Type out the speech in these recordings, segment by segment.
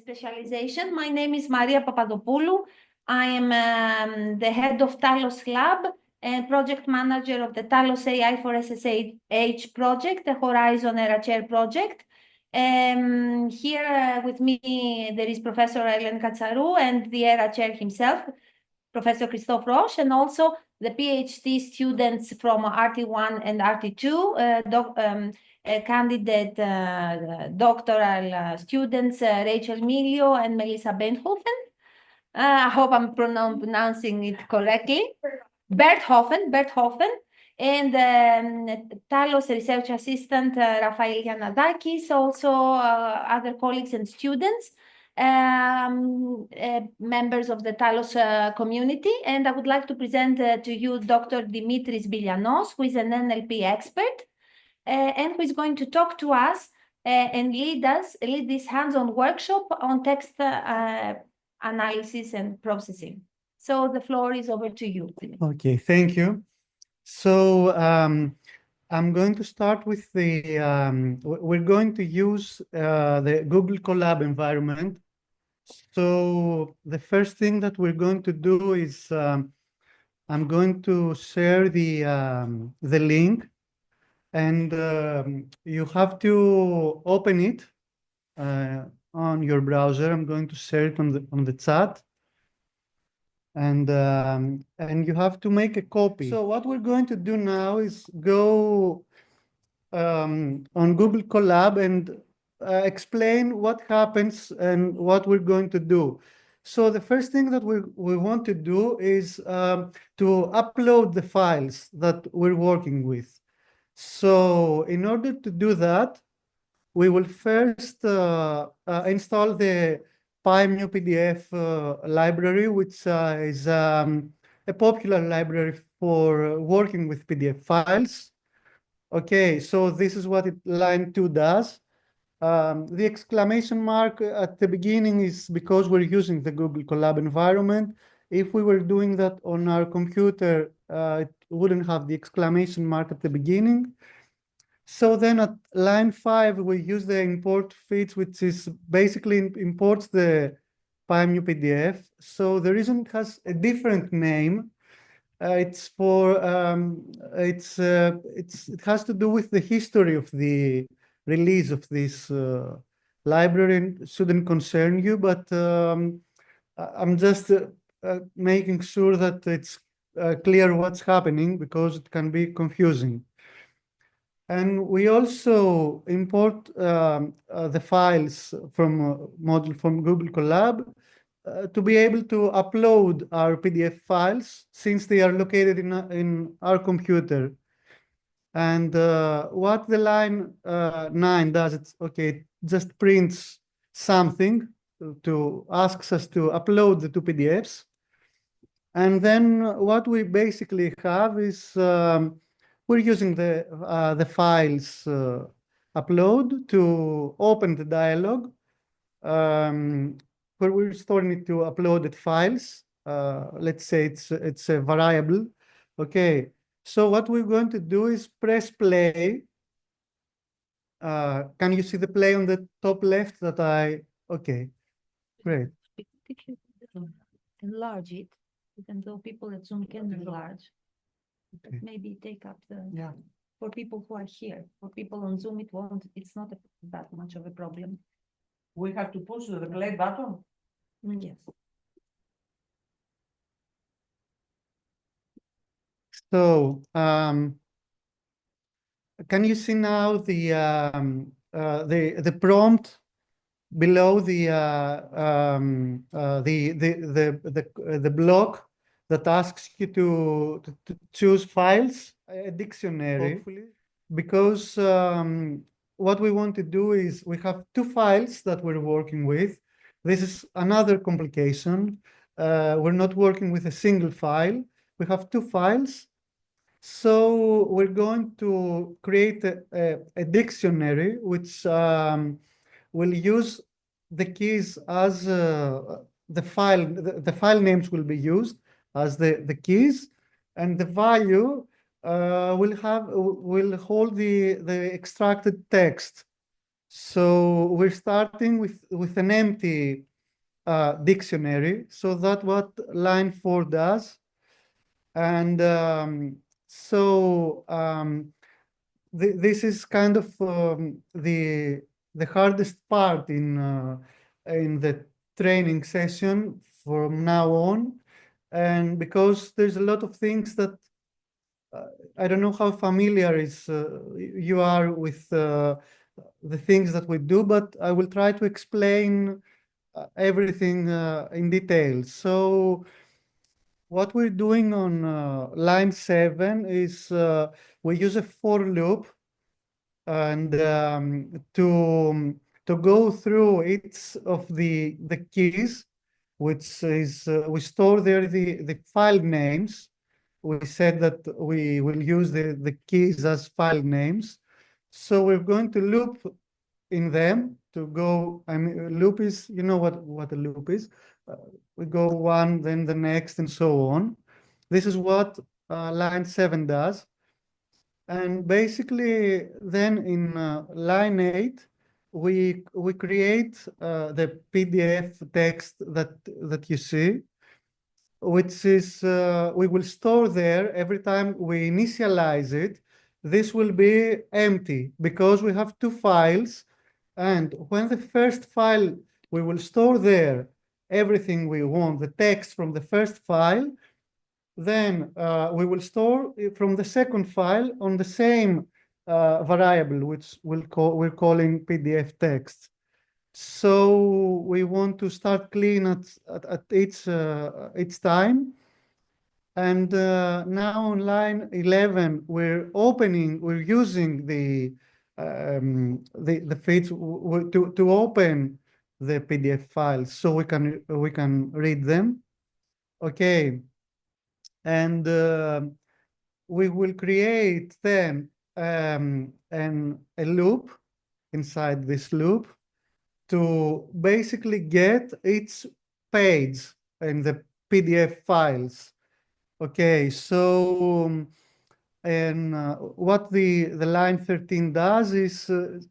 specialization. My name is Maria Papadopoulou. I am the head of TALOS Lab and project manager of the TALOS-AII for SSH project, the Horizon Era Chair project. Here with me, there is Professor Ellen Katsarou and the Era Chair himself, Professor Christophe Roche, and also the PhD students from RT1 and RT2, candidate doctoral students, Rachel Milio and Melissa Benthofen. I hope I'm pronouncing it correctly. Berthofen, and TALOS research assistant Rafael Yanadakis, also other colleagues and students, members of the TALOS community. And I would like to present to you Dr. Dimitris Billianos, who is an NLP expert, and who is going to talk to us and lead this hands-on workshop on text analysis and processing. So the floor is over to you. Okay, thank you. So I'm going to start with the, we're going to use the Google Colab environment. So the first thing that we're going to do is I'm going to share the link, and you have to open it on your browser. I'm going to share it on the chat. And you have to make a copy. So what we're going to do now is go on Google Colab and explain what happens and what we're going to do. So the first thing that we want to do is to upload the files that we're working with. So in order to do that, we will first install the PyMuPDF library, which is a popular library for working with PDF files. Okay, so this is what line 2 does. The exclamation mark at the beginning is because we're using the Google Colab environment. If we were doing that on our computer, it wouldn't have the exclamation mark at the beginning. So then at line 5, we use the import feeds, which is basically imports the PyMuPDF. So the reason it has a different name, it's for it has to do with the history of the release of this library. It shouldn't concern you, but I'm just making sure that it's clear what's happening, because it can be confusing. And we also import the files from module from Google Colab to be able to upload our PDF files, since they are located in our computer. And what the line 9 does, it just prints something to asks us to upload the two PDFs. And then what we basically have is we're using the files upload to open the dialog, where we're storing it to uploaded files. Let's say it's a variable. Okay, so what we're going to do is press play. Can you see the play on the top left that okay, great. Enlarge it, even though people at Zoom can enlarge. Okay. Maybe take up for people who are here. For people on Zoom, it's not that much of a problem. We have to push the play button? Yes. So can you see now the prompt below the block that asks you to choose files, a dictionary, hopefully, because what we want to do is we have two files that we're working with. This is another complication. We're not working with a single file. We have two files. So we're going to create a dictionary which will use the keys as the file names will be used as the keys, and the value will hold the extracted text. So we're starting with an empty dictionary. So that's what line 4 does. And this is kind of the hardest part in the training session from now on, and because there's a lot of things that I don't know how familiar you are with the things that we do, but I will try to explain everything in detail. So what we're doing on line 7 is we use a for loop, and to go through each of the keys, which is we store there the file names. We said that we will use the keys as file names. So we're going to loop in them to go. I mean, loop is, you know what a loop is. We go one, then the next, and so on. This is what line 7 does. And basically, then in line 8, we create the PDF text that you see, which is we will store there every time we initialize it. This will be empty because we have two files, and when the first file we will store there everything we want, the text from the first file, then we will store from the second file on the same variable, which we're calling PDF text. So we want to start clean at each time. And now on line 11, we're using the feeds to open the PDF files so we can read them. Okay. And we will create then a loop inside this loop to basically get each page in the PDF files. Okay, so and what the line 13 does is it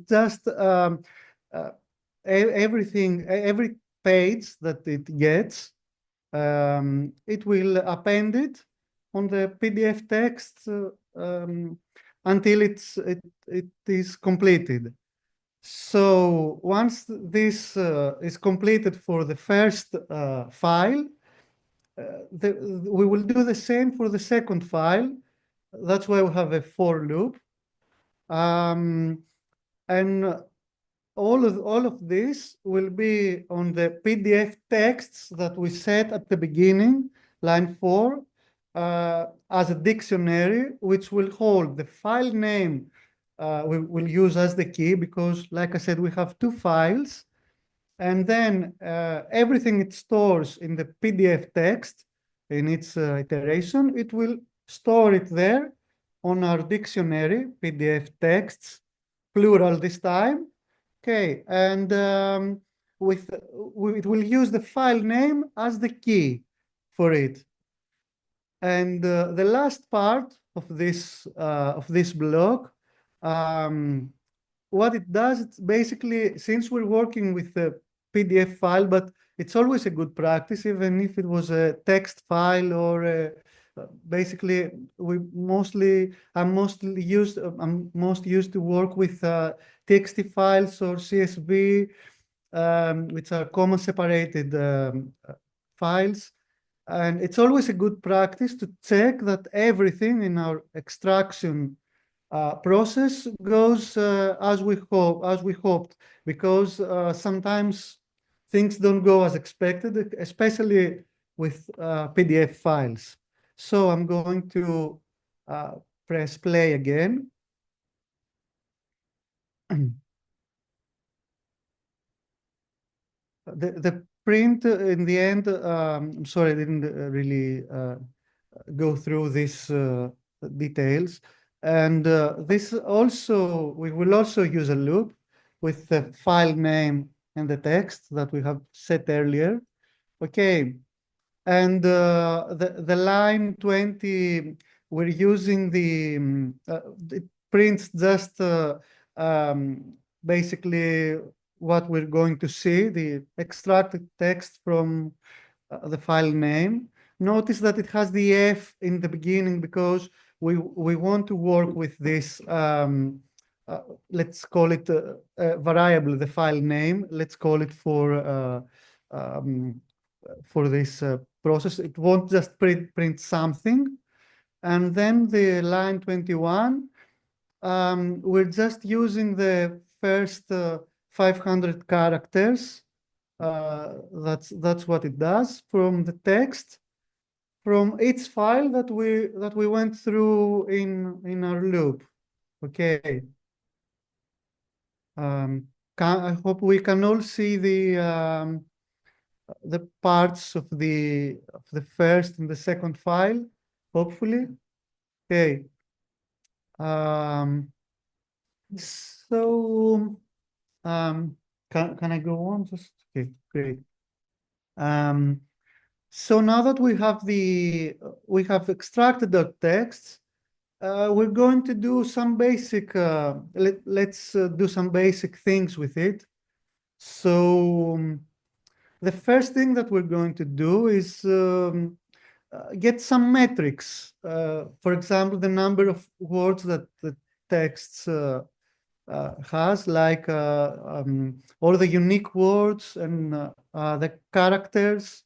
just every page that it gets, it will append it on the PDF text until it is completed. So once this is completed for the first file, we will do the same for the second file. That's why we have a for loop. And all of this will be on the PDF texts that we set at the beginning, line 4, as a dictionary, which will hold the file name we will use as the key, because like I said, we have two files. And then everything it stores in the PDF text in its iteration, it will store it there on our dictionary, PDF texts, plural this time. Okay, and it will use the file name as the key for it. And the last part of this block, what it does, it's basically, since we're working with a PDF file, but it's always a good practice, even if it was a text file or basically I'm most used to work with TXT files or CSV, which are comma separated files. And it's always a good practice to check that everything in our extraction process goes as we hoped, because sometimes things don't go as expected, especially with PDF files. So I'm going to press play again. The print in the end, I'm sorry, I didn't really go through these details. And this also, we will also use a loop with the file name and the text that we have set earlier. Okay, and the line 20, we're using it prints just basically what we're going to see, the extracted text from the file name. Notice that it has the F in the beginning because we want to work with this, let's call it a variable, the file name. Let's call it for this process. It won't just print something. And then the line 21, we're just using the first 500 characters. That's what it does from the text from each file that we went through in our loop. Okay. I hope we can all see the parts of the first and the second file, hopefully. Okay. So can I go on? Just okay, great. So now that we have extracted the text, we're going to do some basic. Let's do some basic things with it. So the first thing that we're going to do is get some metrics. For example, the number of words that the text has, like all the unique words and the characters.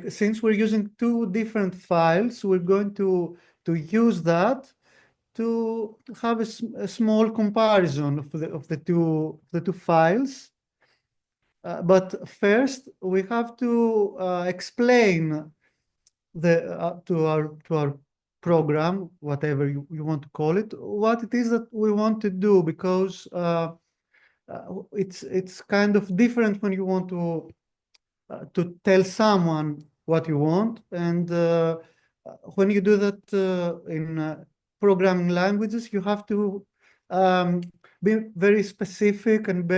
Since we're using two different files, we're going to use that to have a small comparison of the two files. But first, we have to explain to our program, whatever you want to call it, what it is that we want to do, because it's kind of different when you want to tell someone what you want, and when you do that in programming languages, you have to be very specific and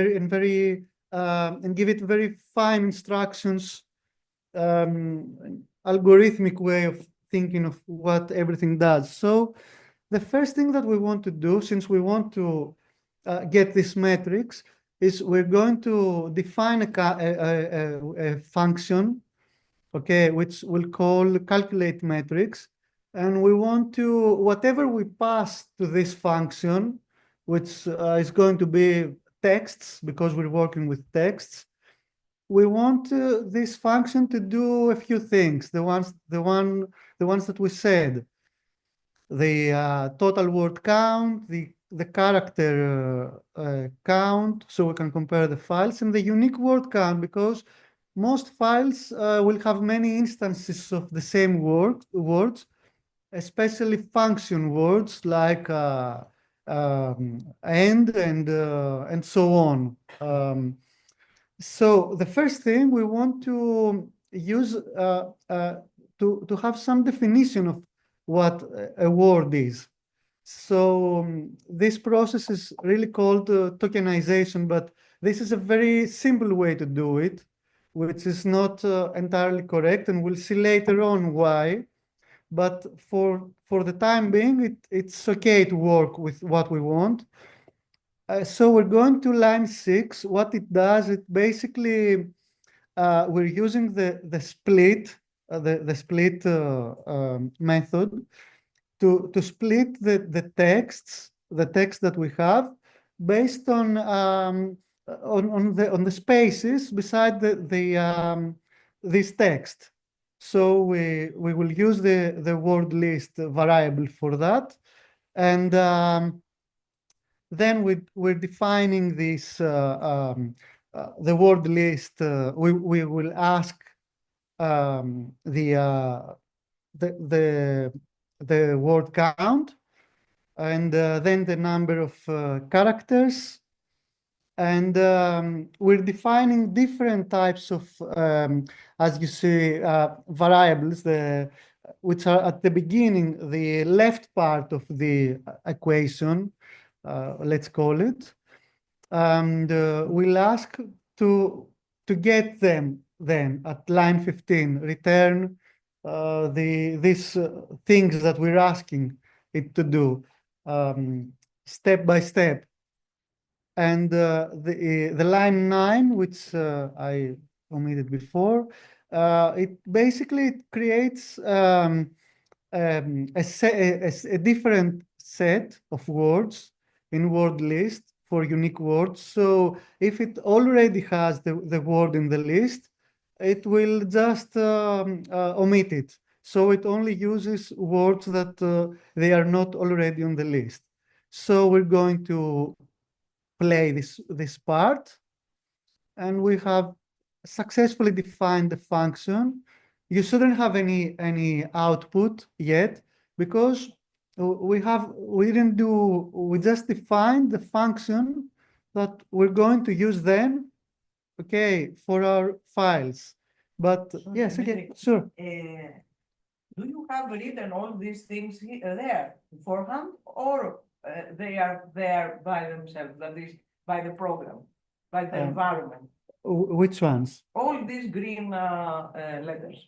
and give it very fine instructions, algorithmic way of thinking of what everything does. So the first thing that we want to do, since we want to get these metrics, is we're going to define a function, okay, which we'll call calculate metrics. And we want to, whatever we pass to this function, which is going to be texts, because we're working with texts, we want this function to do a few things. The ones that we said, the total word count, the character count, so we can compare the files, and the unique word count, because most files will have many instances of the same words, especially function words like end and so on. So the first thing we want to use to have some definition of what a word is. So this process is really called tokenization, but this is a very simple way to do it, which is not entirely correct, and we'll see later on why. But for the time being, it's okay to work with what we want. So we're going to line 6. What it does, it basically, we're using the split, the split method to split the text that we have based on the spaces beside this text. So we will use the word list variable for that, and then we're defining this the word list. We will ask the word count, and then the number of characters, and we're defining different types of, as you see, variables, which are at the beginning, the left part of the equation, let's call it, and we'll ask to get them then at line 15, return these things that we're asking it to do step by step. And the line 9, which I omitted before, it basically creates a different set of words in word list for unique words. So if it already has the word in the list, it will just omit it. So it only uses words that they are not already on the list. So we're going to play this part, and we have successfully defined the function. You shouldn't have any output yet, because we just defined the function that we're going to use then, okay, for our files. But So, yes, okay, Dimitri, sure. Do you have written all these things there beforehand, or they are there by themselves, that is, by the program, by the environment? Which ones? All these green letters.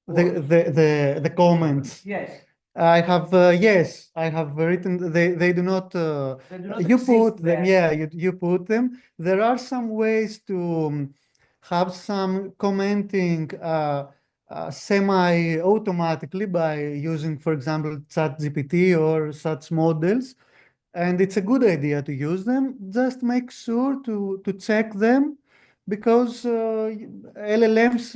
The comments. Yes. I have yes, I have written. They do not. They do not You exist put them. there. Yeah, you put them. There are some ways to have some commenting semi-automatically by using, for example, ChatGPT or such models, and it's a good idea to use them. Just make sure to check them, because LLMs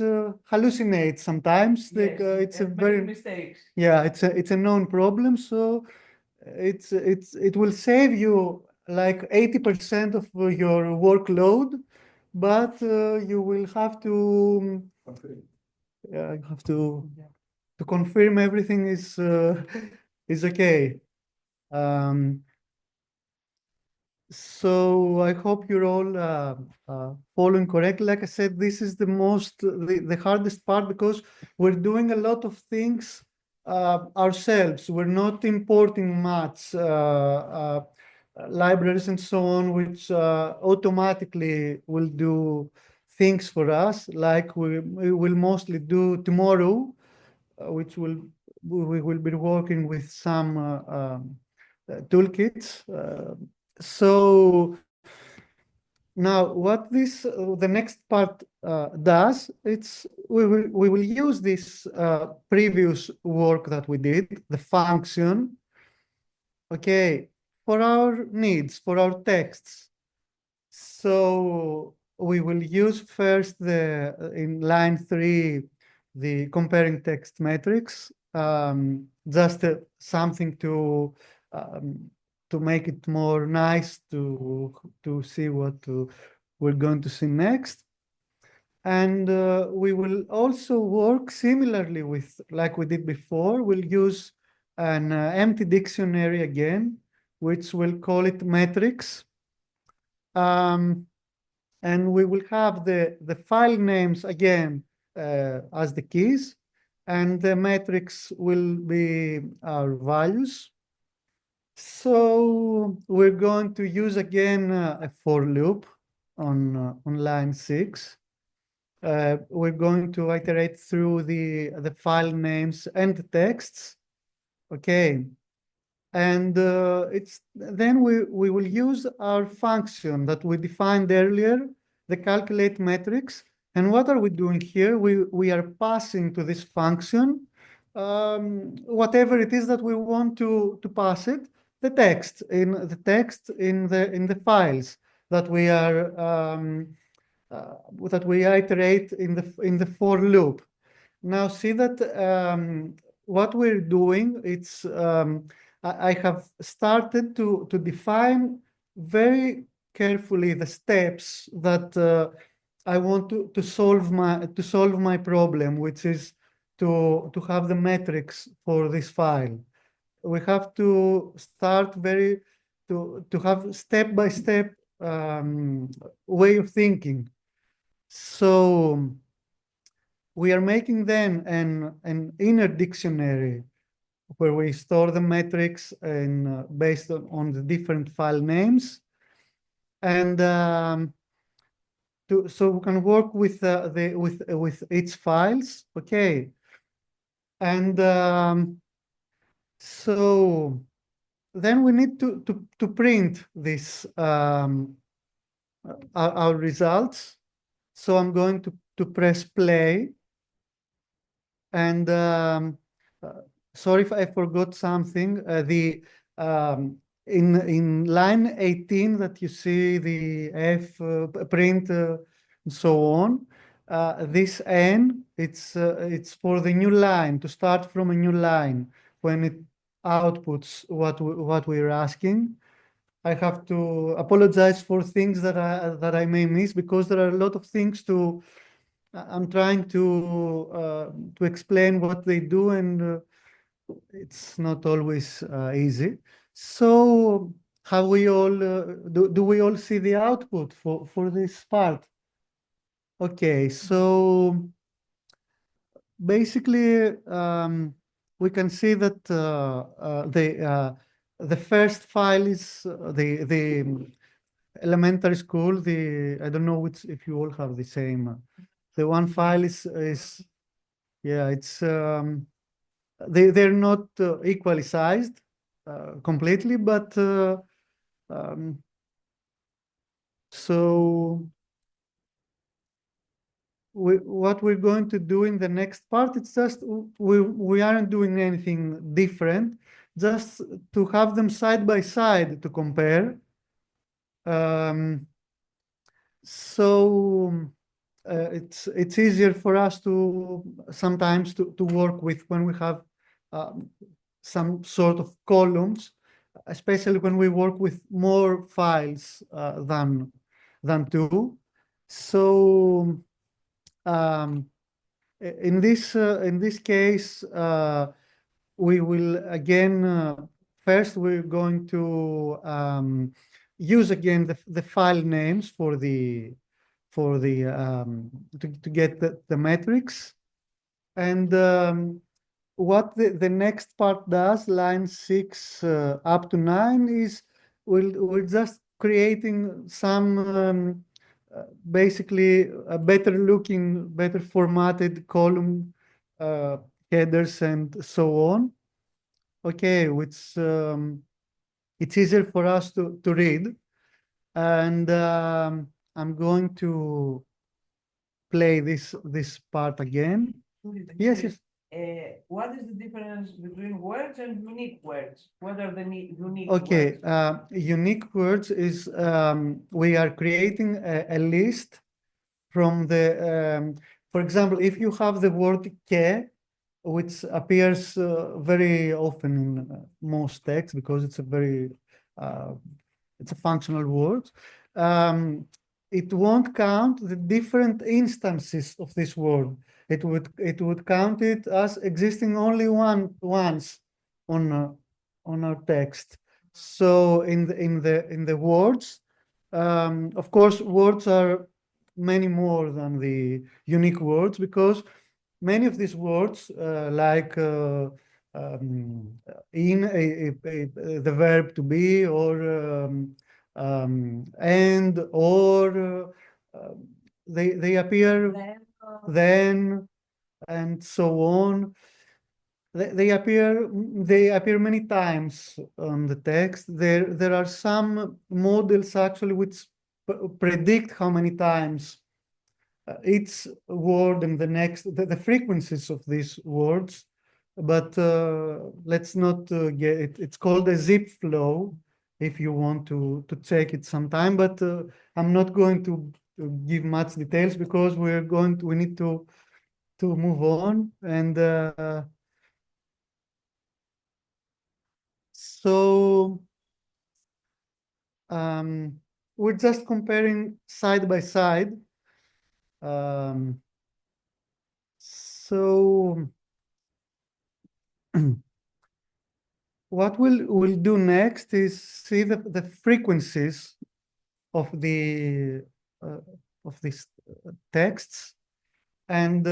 hallucinate sometimes. Yes, it's a and make very mistakes. yeah, it's a known problem. So it will save you like 80% of your workload, but you will have to you have to confirm everything is is okay. Um, So I hope you're all following correctly. Like I said, this is the hardest part, because we're doing a lot of things ourselves. We're not importing much libraries and so on, which automatically will do things for us, like we will mostly do tomorrow, which we will be working with some toolkits. So now what the next part does, we will use this previous work that we did, the function, okay, for our needs, for our texts. So we will use first in line 3, the comparing text metrics, just something to make it more nice to see what we're going to see next. And we will also work similarly with, like we did before, we'll use an empty dictionary again, which we'll call it metrics. And we will have the file names again as the keys, and the metrics will be our values. So we're going to use again a for loop on line 6. We're going to iterate through the file names and the texts. Okay. And then we will use our function that we defined earlier, the calculate metrics. And what are we doing here? We are passing to this function whatever it is that we want to pass it, the text in the files that we are that we iterate in the for loop. Now see that what we're doing, it's I have started to define very carefully the steps that I want to solve my problem, which is to have the metrics for this file. We have to start to have step-by-step way of thinking. So we are making then an inner dictionary where we store the metrics based on the different file names, and so we can work with with its files, okay, and so then we need to print this our results. So I'm going to press play. And sorry if I forgot something. In line 18 that you see the F print and so on, this N, it's for the new line, to start from a new line when it outputs what we're asking. I have to apologize for things that I may miss, because there are a lot of things I'm trying to explain what they do, and it's not always easy. So how we all do we all see the output for this part? Okay, so basically we can see that the first file is the elementary school. I don't know if you all have the same. The one file is yeah, it's they're not equally sized completely, but so what we're going to do in the next part, it's just we aren't doing anything different, just to have them side by side to compare. So it's easier for us to sometimes to work with when we have some sort of columns, especially when we work with more files than two. So in this case, we will again first we're going to use again the file names for the to get the metrics, and what the next part does, line 6 up to 9, is we're just creating some basically a better looking, better formatted column headers and so on. Okay, which it's easier for us to read. And I'm going to play this part again. Yes, yes. What is the difference between words and unique words? What are the unique Okay, words? unique words is we are creating a list from the, for example, if you have the word ke, which appears very often in most texts because it's a very, it's a functional word, it won't count the different instances of this word. It would count it as existing only once on our text. So in the words, of course, words are many more than the unique words, because many of these words, like in the verb to be, or and, or they appear then, and so on. They appear many times on the text. There are some models actually which predict how many times each word and the next, the frequencies of these words. But let's not get it. It's called a zip flow if you want to check it sometime. But I'm not going to give much details because we need to move on. And so we're just comparing side by side. So what we'll do next is see the frequencies of these texts, and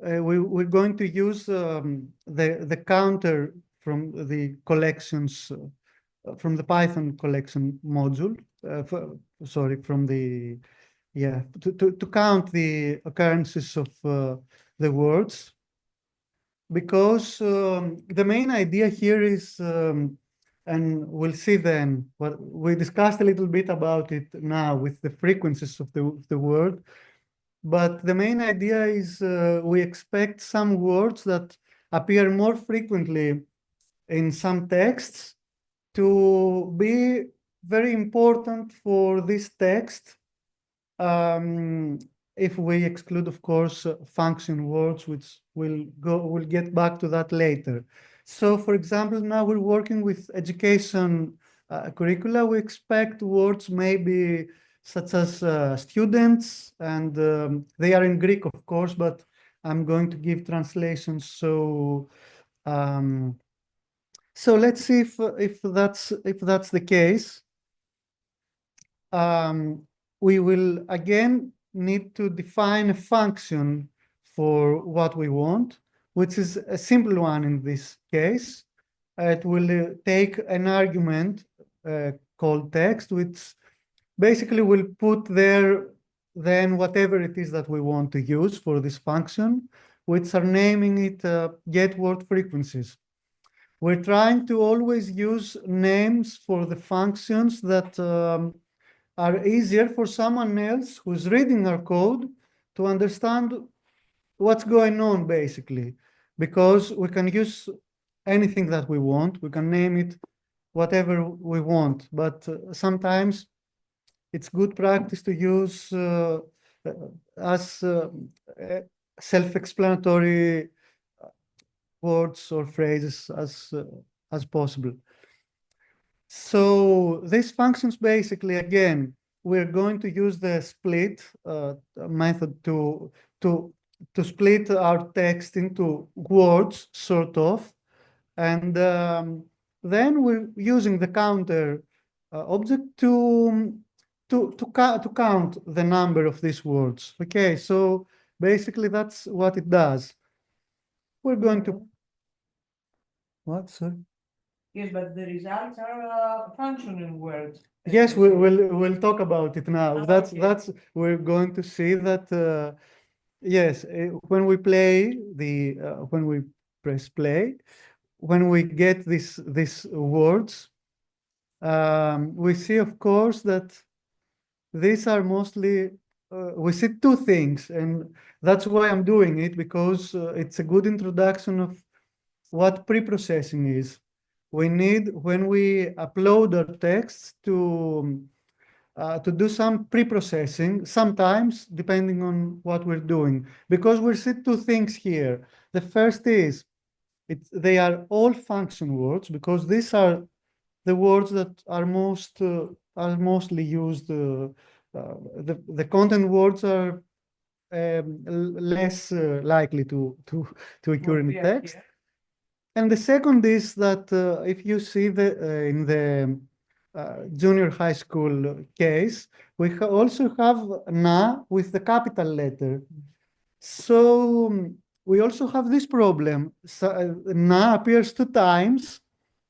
we're going to use the counter from the collections from the Python collection module. From the to count the occurrences of the words, because the main idea here is and we'll see then what we discussed a little bit about it now with the frequencies of the word. But the main idea is we expect some words that appear more frequently in some texts to be very important for this text, if we exclude, of course, function words, which we'll get back to that later. So, for example, now we're working with education curricula. We expect words maybe such as students, and they are in Greek, of course, but I'm going to give translations. So, so let's see if that's the case. We will again need to define a function for what we want, which is a simple one in this case. It will take an argument called text, which basically will put there then whatever it is that we want to use for this function, which are naming it get word frequencies. We're trying to always use names for the functions that are easier for someone else who's reading our code to understand what's going on, basically, because we can use anything that we want. We can name it whatever we want, but sometimes it's good practice to use as self-explanatory words or phrases as possible. So these functions basically, again, we're going to use the split method to split our text into words, sort of, and then we're using the counter object to count the number of these words. Okay, so basically that's what it does. We're going to what, sir? Yes, but the results are functional words. Yes, we'll talk about it now. That's we're going to see that yes, when we play the when we press play, when we get these words, we see, of course, that these are mostly we see two things, and that's why I'm doing it, because it's a good introduction of what preprocessing is. We need, when we upload our texts, to do some preprocessing, sometimes depending on what we're doing, because we see two things here. The first is they are all function words, because these are the words that are mostly used. The content words are less likely to occur in the text. And the second is that if you see in the junior high school case, we also have na with the capital letter. So we also have this problem. So, na appears two times,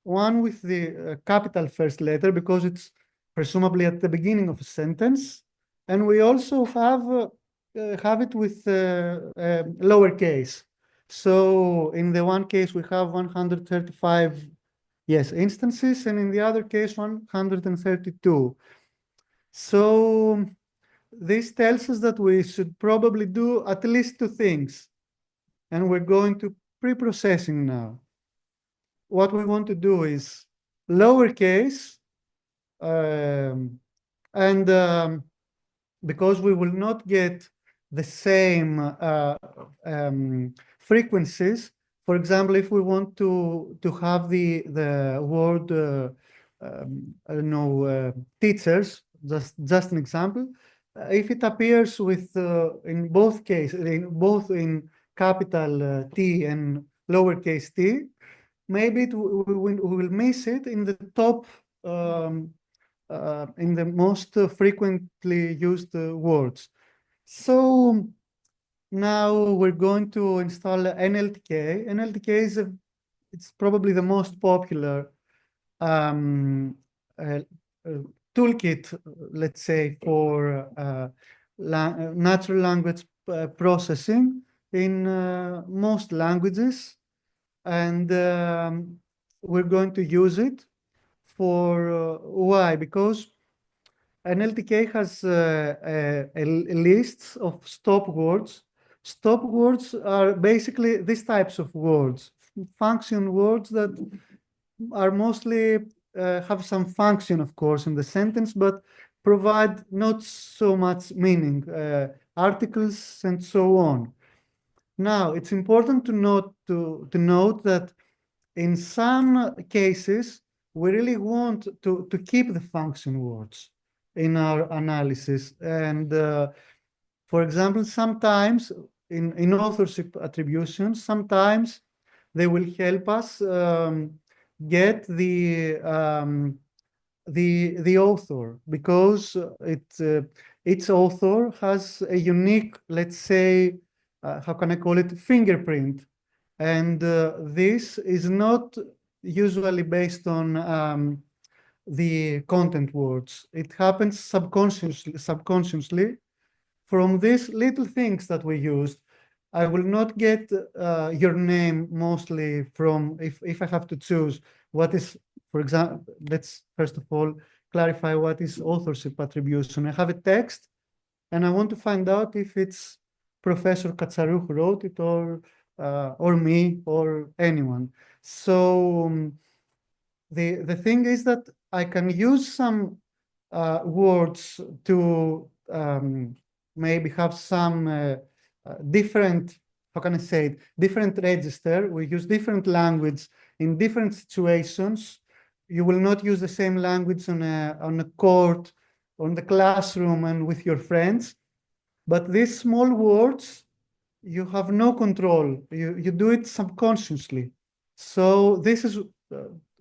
one with the capital first letter because it's presumably at the beginning of a sentence, and we also have it with lowercase. So in the one case, we have 135, yes, instances, and in the other case, 132. So this tells us that we should probably do at least two things. And we're going to preprocessing now. What we want to do is lowercase, because we will not get the same frequencies. For example, if we want to have the word I don't know, teachers, just an example, if it appears with in both cases, in capital T and lowercase t, maybe we will miss it in the top, in the most frequently used words. So now we're going to install NLTK. NLTK is it's probably the most popular toolkit, let's say, for natural language processing in most languages, and we're going to use it. why? Because NLTK has a list of stop words. Stop words are basically these types of words, function words that are mostly have some function, of course, in the sentence, but provide not so much meaning, articles and so on. Now, it's important to note that in some cases, we really want to keep the function words in our analysis. And for example, sometimes in authorship attributions, sometimes they will help us get the author, because its author has a unique, let's say, how can I call it, fingerprint. And this is not usually based on the content words. It happens subconsciously from these little things that we used. I will not get your name mostly from, if I have to choose what is, for example, let's first of all clarify what is authorship attribution. I have a text and I want to find out if it's Professor Katsarou who wrote it, or me, or anyone. So the thing is that I can use some words to maybe have some different, how can I say it, different register. We use different language in different situations. You will not use the same language on a court, on the classroom, and with your friends. But these small words, you have no control. You do it subconsciously. So this is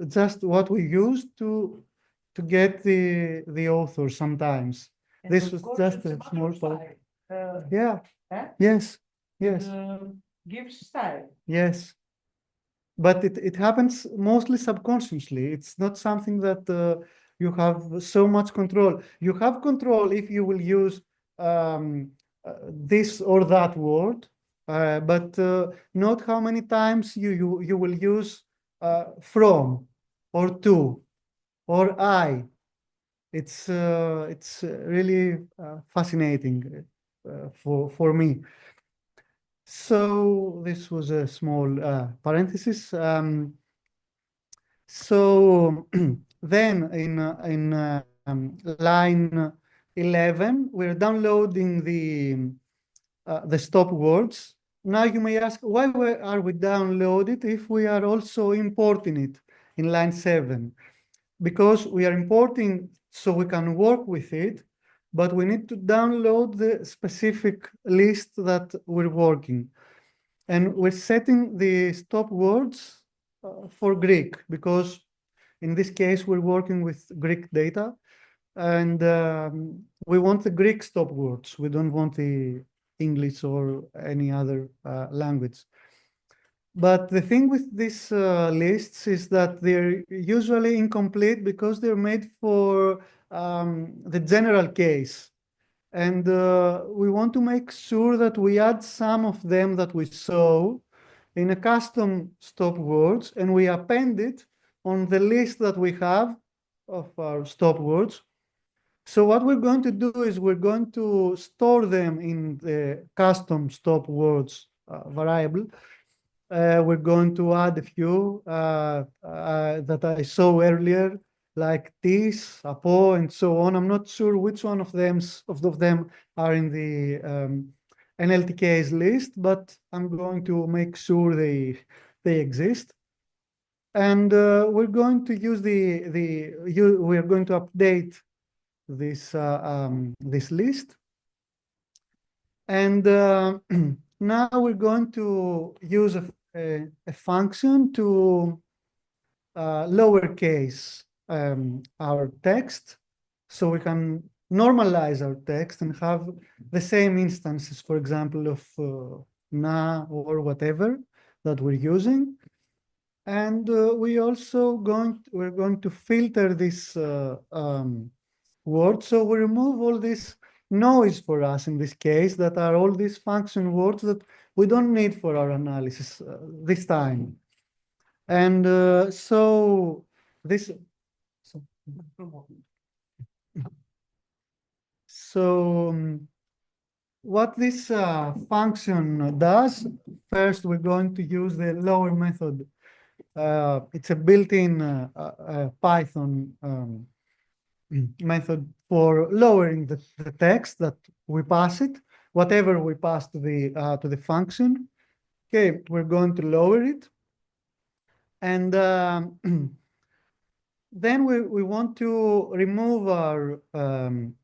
just what we use to get the author sometimes. And This of was course, just it's a matter small of part. style. Yeah. Eh? Yes. Yes. Gives style. Yes. But it happens mostly subconsciously. It's not something that you have so much control. You have control if you will use this or that word, but note how many times you will use from, or to, or I. It's really fascinating for me. So this was a small parenthesis. So then in line 11, we're downloading the stop words. Now you may ask, why are we downloading it if we are also importing it in line 7? Because we are importing so we can work with it, but we need to download the specific list that we're working. And we're setting the stop words for Greek, because in this case, we're working with Greek data, and we want the Greek stop words. We don't want the English or any other language. But the thing with these lists is that they're usually incomplete because they're made for the general case. And we want to make sure that we add some of them that we saw in a custom stop words, and we append it on the list that we have of our stop words. So what we're going to do is we're going to store them in the custom stop words variable. We're going to add a few that I saw earlier, like this, apo, and so on. I'm not sure which one of them are in the NLTK's list, but I'm going to make sure they exist. And we're going to use we're going to update this this list. And now we're going to use a function to lowercase our text, so we can normalize our text and have the same instances, for example, of na or whatever that we're using. And we're going to filter this word, so we remove all this noise for us in this case, that are all these function words that we don't need for our analysis this time. And so this, So what this function does, first we're going to use the lower method. It's a built-in Python method for lowering the text that we pass it, whatever we pass to the function. Okay, we're going to lower it. And then we want to remove our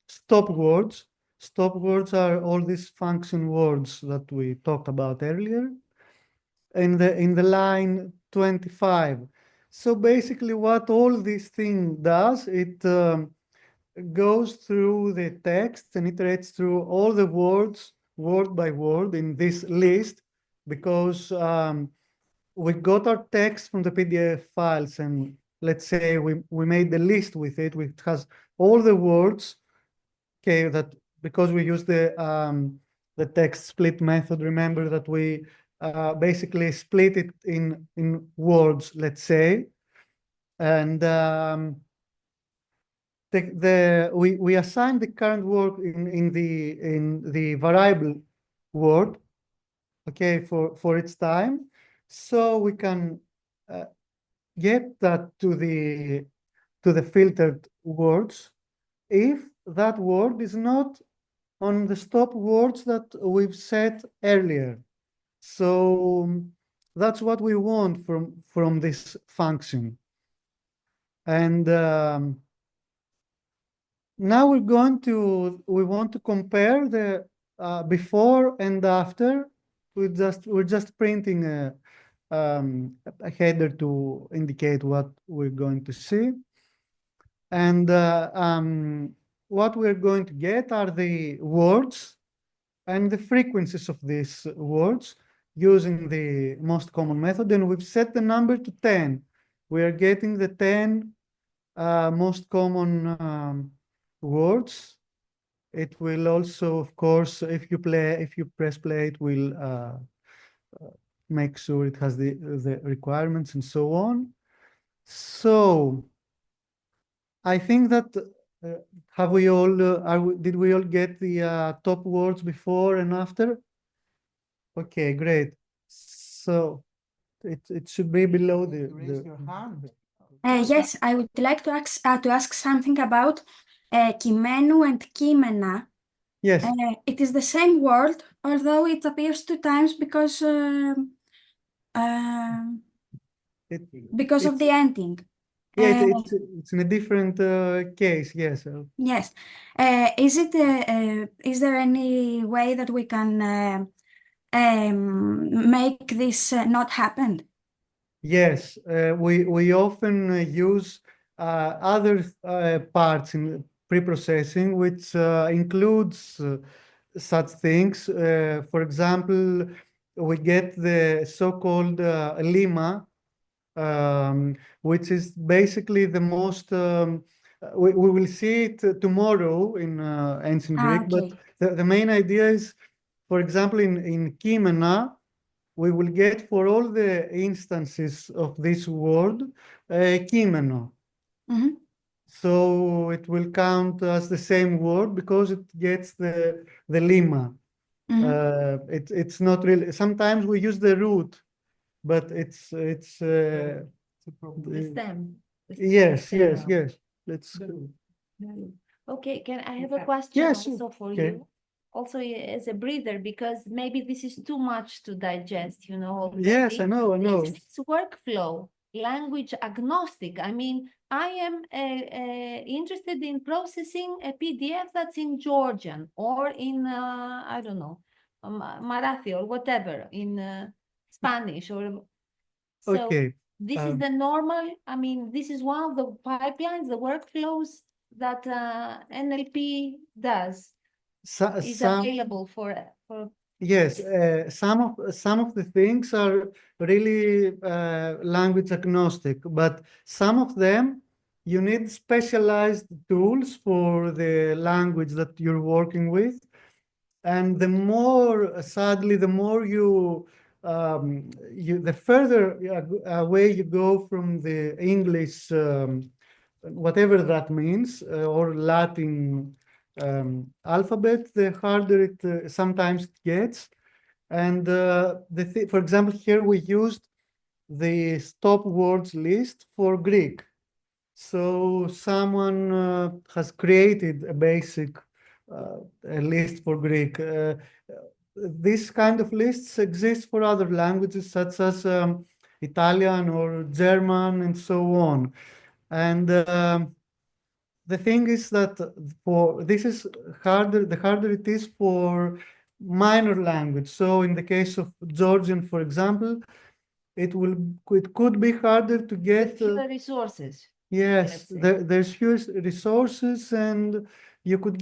stop words. Stop words are all these function words that we talked about earlier in the line 25. So basically what all this thing does, it goes through the text and iterates through all the words, word by word in this list, because we got our text from the PDF files, and let's say we made the list with it, which has all the words, okay, that because we use the text split method, remember that we basically split it in words, let's say, and we assign the current word in the variable word, okay, for its time, so we can get that to the filtered words if that word is not on the stop words that we've set earlier. So that's what we want from this function. And now we want to compare the before and after. We're just printing a header to indicate what we're going to see. And what we're going to get are the words and the frequencies of these words using the most common method. And we've set the number to 10. We are getting the 10 most common words. It will also, of course, if you press play, it will make sure it has the requirements and so on. So I think that did we all get the top words before and after? Okay, great. So it should be below the Raise your hand. Yes, I would like to ask something about κειμένου and κείμενα. Yes. It is the same word, although it appears two times because of the ending. Yeah, it's in a different case. Yes. Yes. Is there any way that we can make this not happen? Yes, we often use other parts in preprocessing, which includes such things. For example, we get the so-called lemma, which is basically the most. We will see it tomorrow in ancient Greek, Okay. but the main idea is, for example, in κείμενα, we will get for all the instances of this word κείμενο. Mm-hmm. So it will count as the same word because it gets the lemma. Mm-hmm. It's not really. Sometimes we use the root, but it's The stem. yes. Let's. Okay, can I have a question Yes, also for okay. you? Also as a breather, because maybe this is too much to digest, already. Yes, I know. Is this workflow language agnostic? I mean, I am interested in processing a PDF that's in Georgian or in, I don't know, Marathi or whatever, in Spanish or so. Okay. This is the normal, I mean, this is one of the pipelines, the workflows that NLP does. Is available for yes, some of the things are really language agnostic, but some of them you need specialized tools for the language that you're working with, and the more, sadly, the more the further away you go from the English whatever that means, or Latin alphabet, the harder it sometimes it gets. And for example, here we used the stop words list for Greek. So someone has created a basic a list for Greek. This kind of lists exist for other languages such as Italian or German and so on. And the thing is that this is harder, the harder it is for minor language. So in the case of Georgian, for example, it could be harder to get fewer resources. yes, there's fewer resources, and you could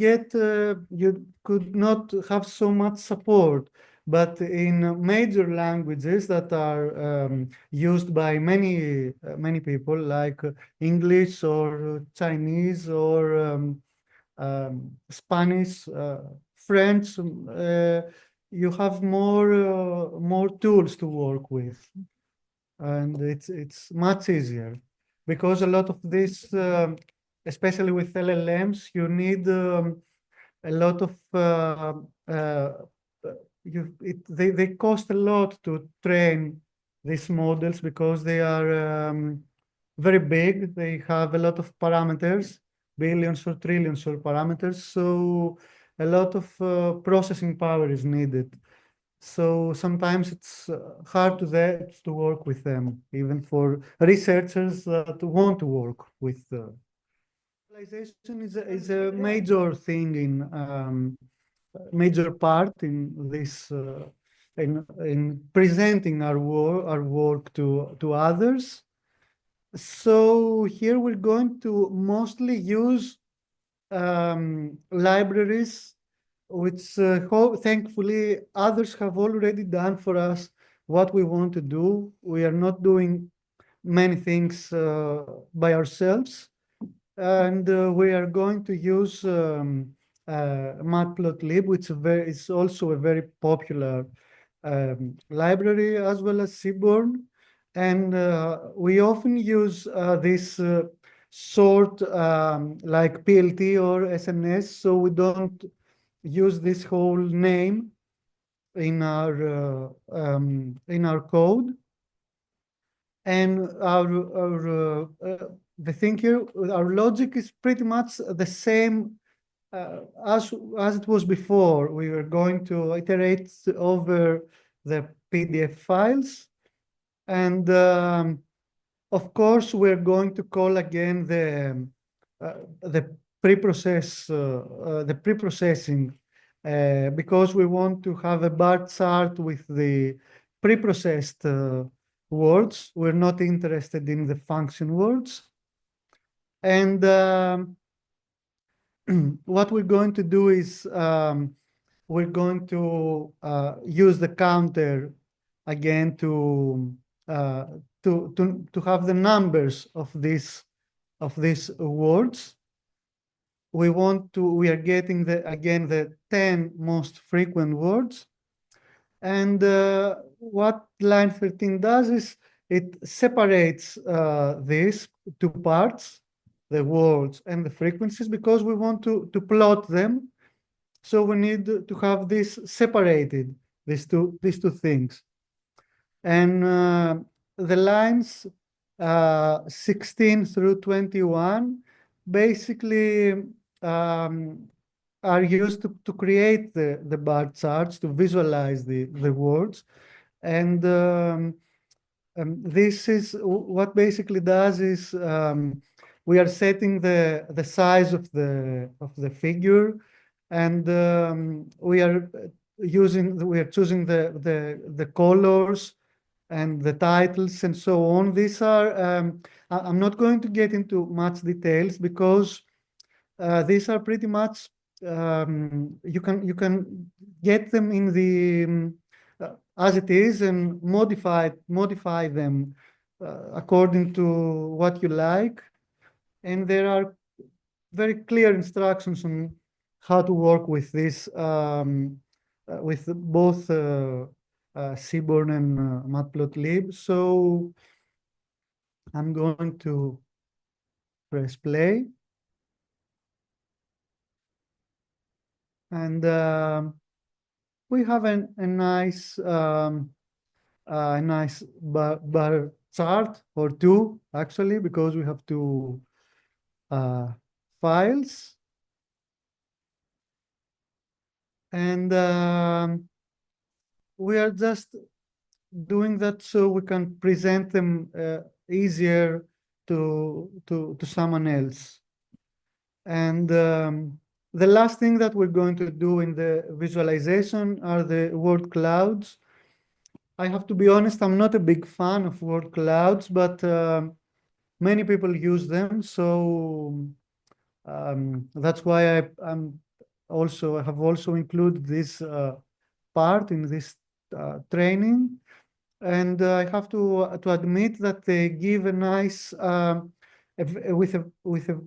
not have so much support. But in major languages that are used by many people, like English or Chinese or Spanish, French, you have more tools to work with, and it's much easier because a lot of this, especially with LLMs, you need a lot of they cost a lot to train these models because they are very big. They have a lot of parameters, billions or trillions of parameters. So a lot of processing power is needed. So sometimes it's hard to work with them, even for researchers that want to work with. Visualization is a major thing in major part in this in presenting our work to others. So here we're going to mostly use libraries which thankfully others have already done for us what we want to do. We are not doing many things by ourselves, and we are going to use matplotlib, which is also a very popular library, as well as Seaborn. And we often use this sort like PLT or SNS, so we don't use this whole name in our code. And the thing here, our logic is pretty much the same as it was before. We were going to iterate over the PDF files, and of course we're going to call again the preprocessing because we want to have a bar chart with the preprocessed words. We're not interested in the function words. And what we're going to do is we're going to use the counter again to have the numbers of these words. We are getting again the 10 most frequent words. And what line 13 does is it separates these two parts, the words and the frequencies, because we want to plot them. So we need to have this separated, these two things. And the lines 16 through 21 basically are used to create the bar charts, to visualize the words. And this is what basically does is we are setting the size of the figure, and we are choosing the colors and the titles and so on. These are I'm not going to get into much details because these are pretty much you can get them in the as it is and modify them according to what you like, and there are very clear instructions on how to work with this with both Seaborn and Matplotlib. So I'm going to press play. And we have a nice bar chart, or two actually, because we have two files. And we are just doing that so we can present them easier to someone else. And the last thing that we're going to do in the visualization are the word clouds. I have to be honest, I'm not a big fan of word clouds, but many people use them. So that's why I have also included this part in this training. And I have to admit that they give a nice, with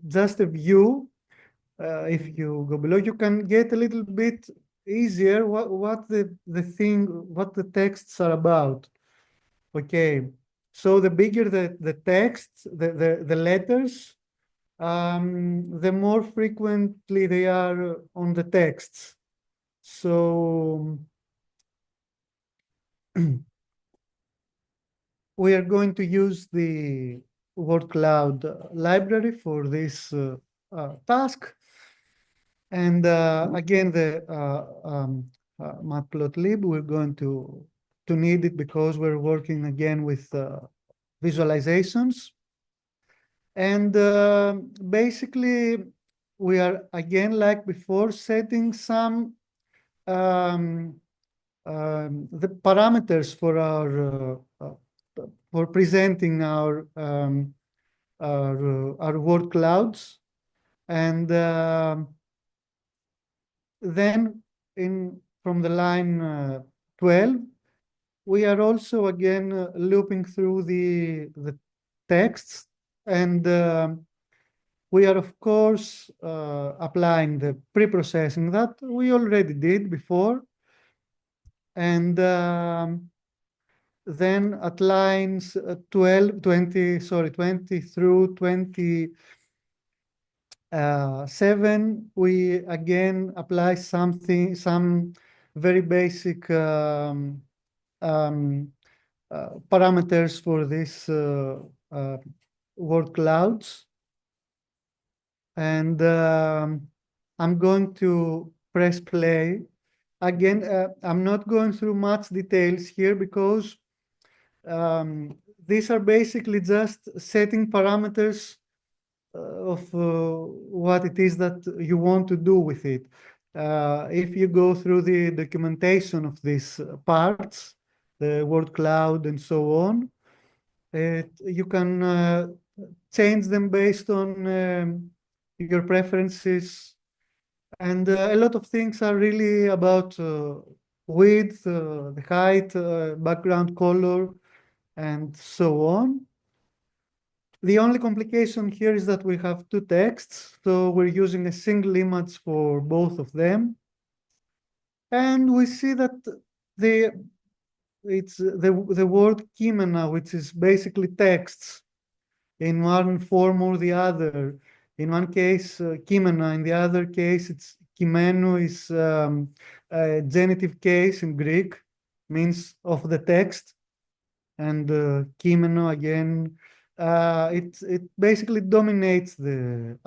just a view. If you go below, you can get a little bit easier what the texts are about. Okay, so the bigger the text, the letters, the more frequently they are on the texts. So we are going to use the word cloud library for this task. And again, the matplotlib, we're going to need it because we're working again with visualizations. And basically, we are again, like before, setting some the parameters for our for presenting our word clouds. And then from the line 12, we are also again looping through the texts, and we are of course applying the pre-processing that we already did before. And then at lines 20 through 27, we again apply some very basic parameters for this word clouds. And I'm going to press play. Again, I'm not going through much details here because these are basically just setting parameters of what it is that you want to do with it. If you go through the documentation of these parts, the word cloud and so on, you can change them based on your preferences. And a lot of things are really about width, the height, background color, and so on. The only complication here is that we have two texts, so we're using a single image for both of them. And we see that it's the word kymena, which is basically texts in one form or the other. In one case, kymena. In the other case, it's kymeno is a genitive case in Greek, means of the text. And kymeno again, it basically dominates the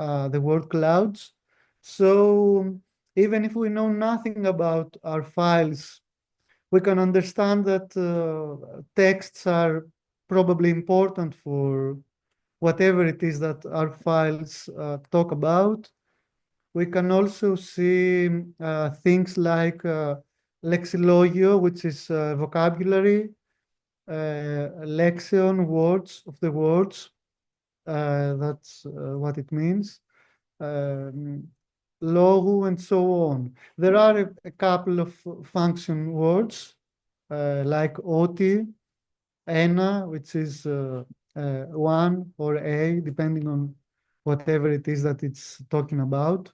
word clouds. So even if we know nothing about our files, we can understand that texts are probably important for whatever it is that our files talk about. We can also see things like lexilogio, which is vocabulary, lexion, words of the words. That's what it means. Logu and so on. There are a couple of function words like oti, ena, which is one or a, depending on whatever it is that it's talking about.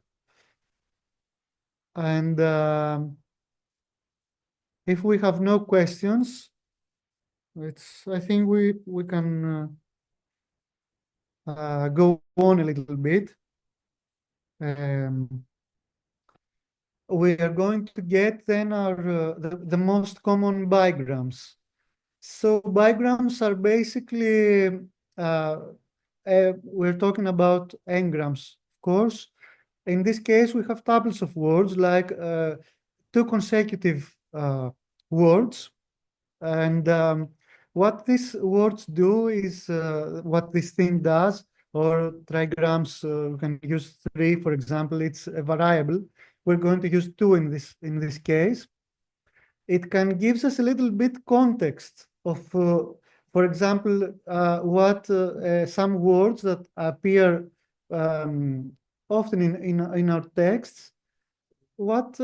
And if we have no questions, I think we can go on a little bit. We are going to get then our the most common bigrams. So bigrams are basically we're talking about n-grams, of course. In this case, we have tuples of words like two consecutive words. And what these words do is what this thing does, or trigrams, we can use 3, for example, it's a variable. We're going to use 2 in this case. It can gives us a little bit context of, for example, what some words that appear often in our texts, what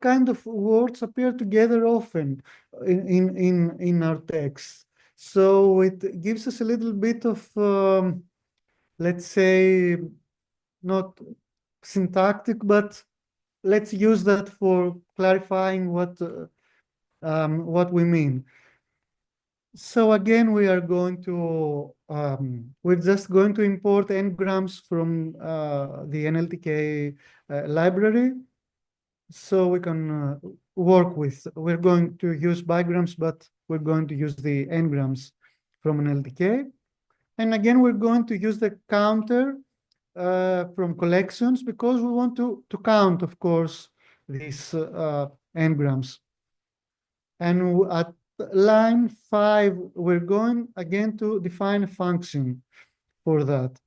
kind of words appear together often in our text. So it gives us a little bit of, let's say, not syntactic, but let's use that for clarifying what we mean. So again, we are going to, we're just going to import n-grams from the NLTK library. So we can work with, we're going to use bigrams, but we're going to use the n-grams from an LTK. And again, we're going to use the counter from collections because we want to count, of course, these n-grams. And at line 5, we're going again to define a function for that.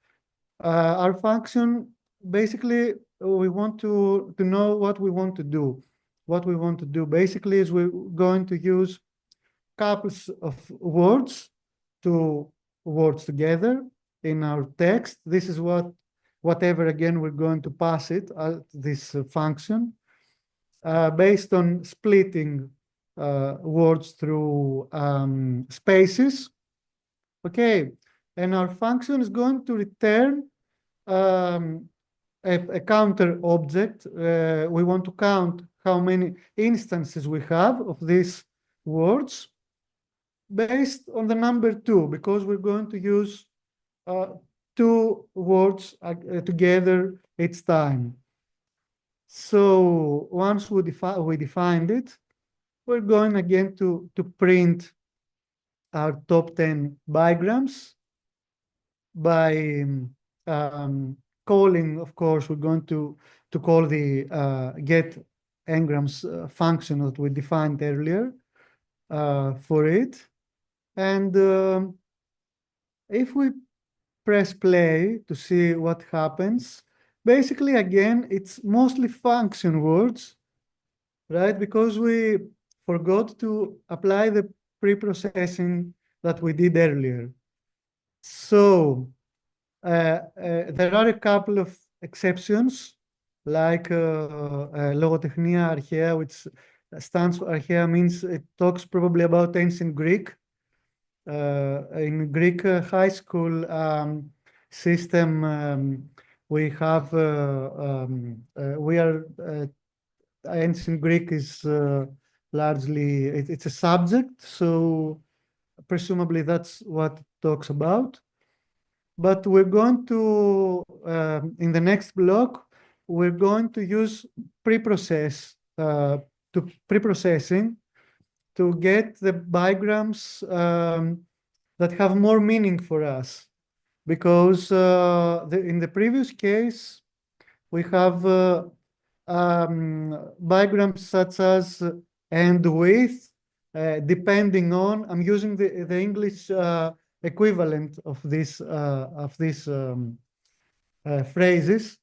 Our function, basically, we want to know what we want to do. What we want to do basically is we're going to use couples of words, 2 words together in our text. This is whatever, again, we're going to pass it at this function based on splitting words through spaces. Okay, and our function is going to return a counter object. We want to count how many instances we have of these words based on the number 2, because we're going to use 2 words together each time. So once we defined it, we're going again to print our top 10 bigrams by calling, of course, we're going to call the get n-grams function that we defined earlier for it. And if we press play to see what happens, basically, again, it's mostly function words, right? Because we forgot to apply the pre-processing that we did earlier. So there are a couple of exceptions, like logotechnia archaea, which stands for archaea, means it talks probably about ancient Greek. In Greek high school system, we have, ancient Greek is largely, it's a subject, so presumably that's what it talks about. But we're going to, in the next block, we're going to use preprocessing to get the bigrams that have more meaning for us. Because in the previous case, we have bigrams such as and with, depending on, I'm using the English equivalent of these phrases.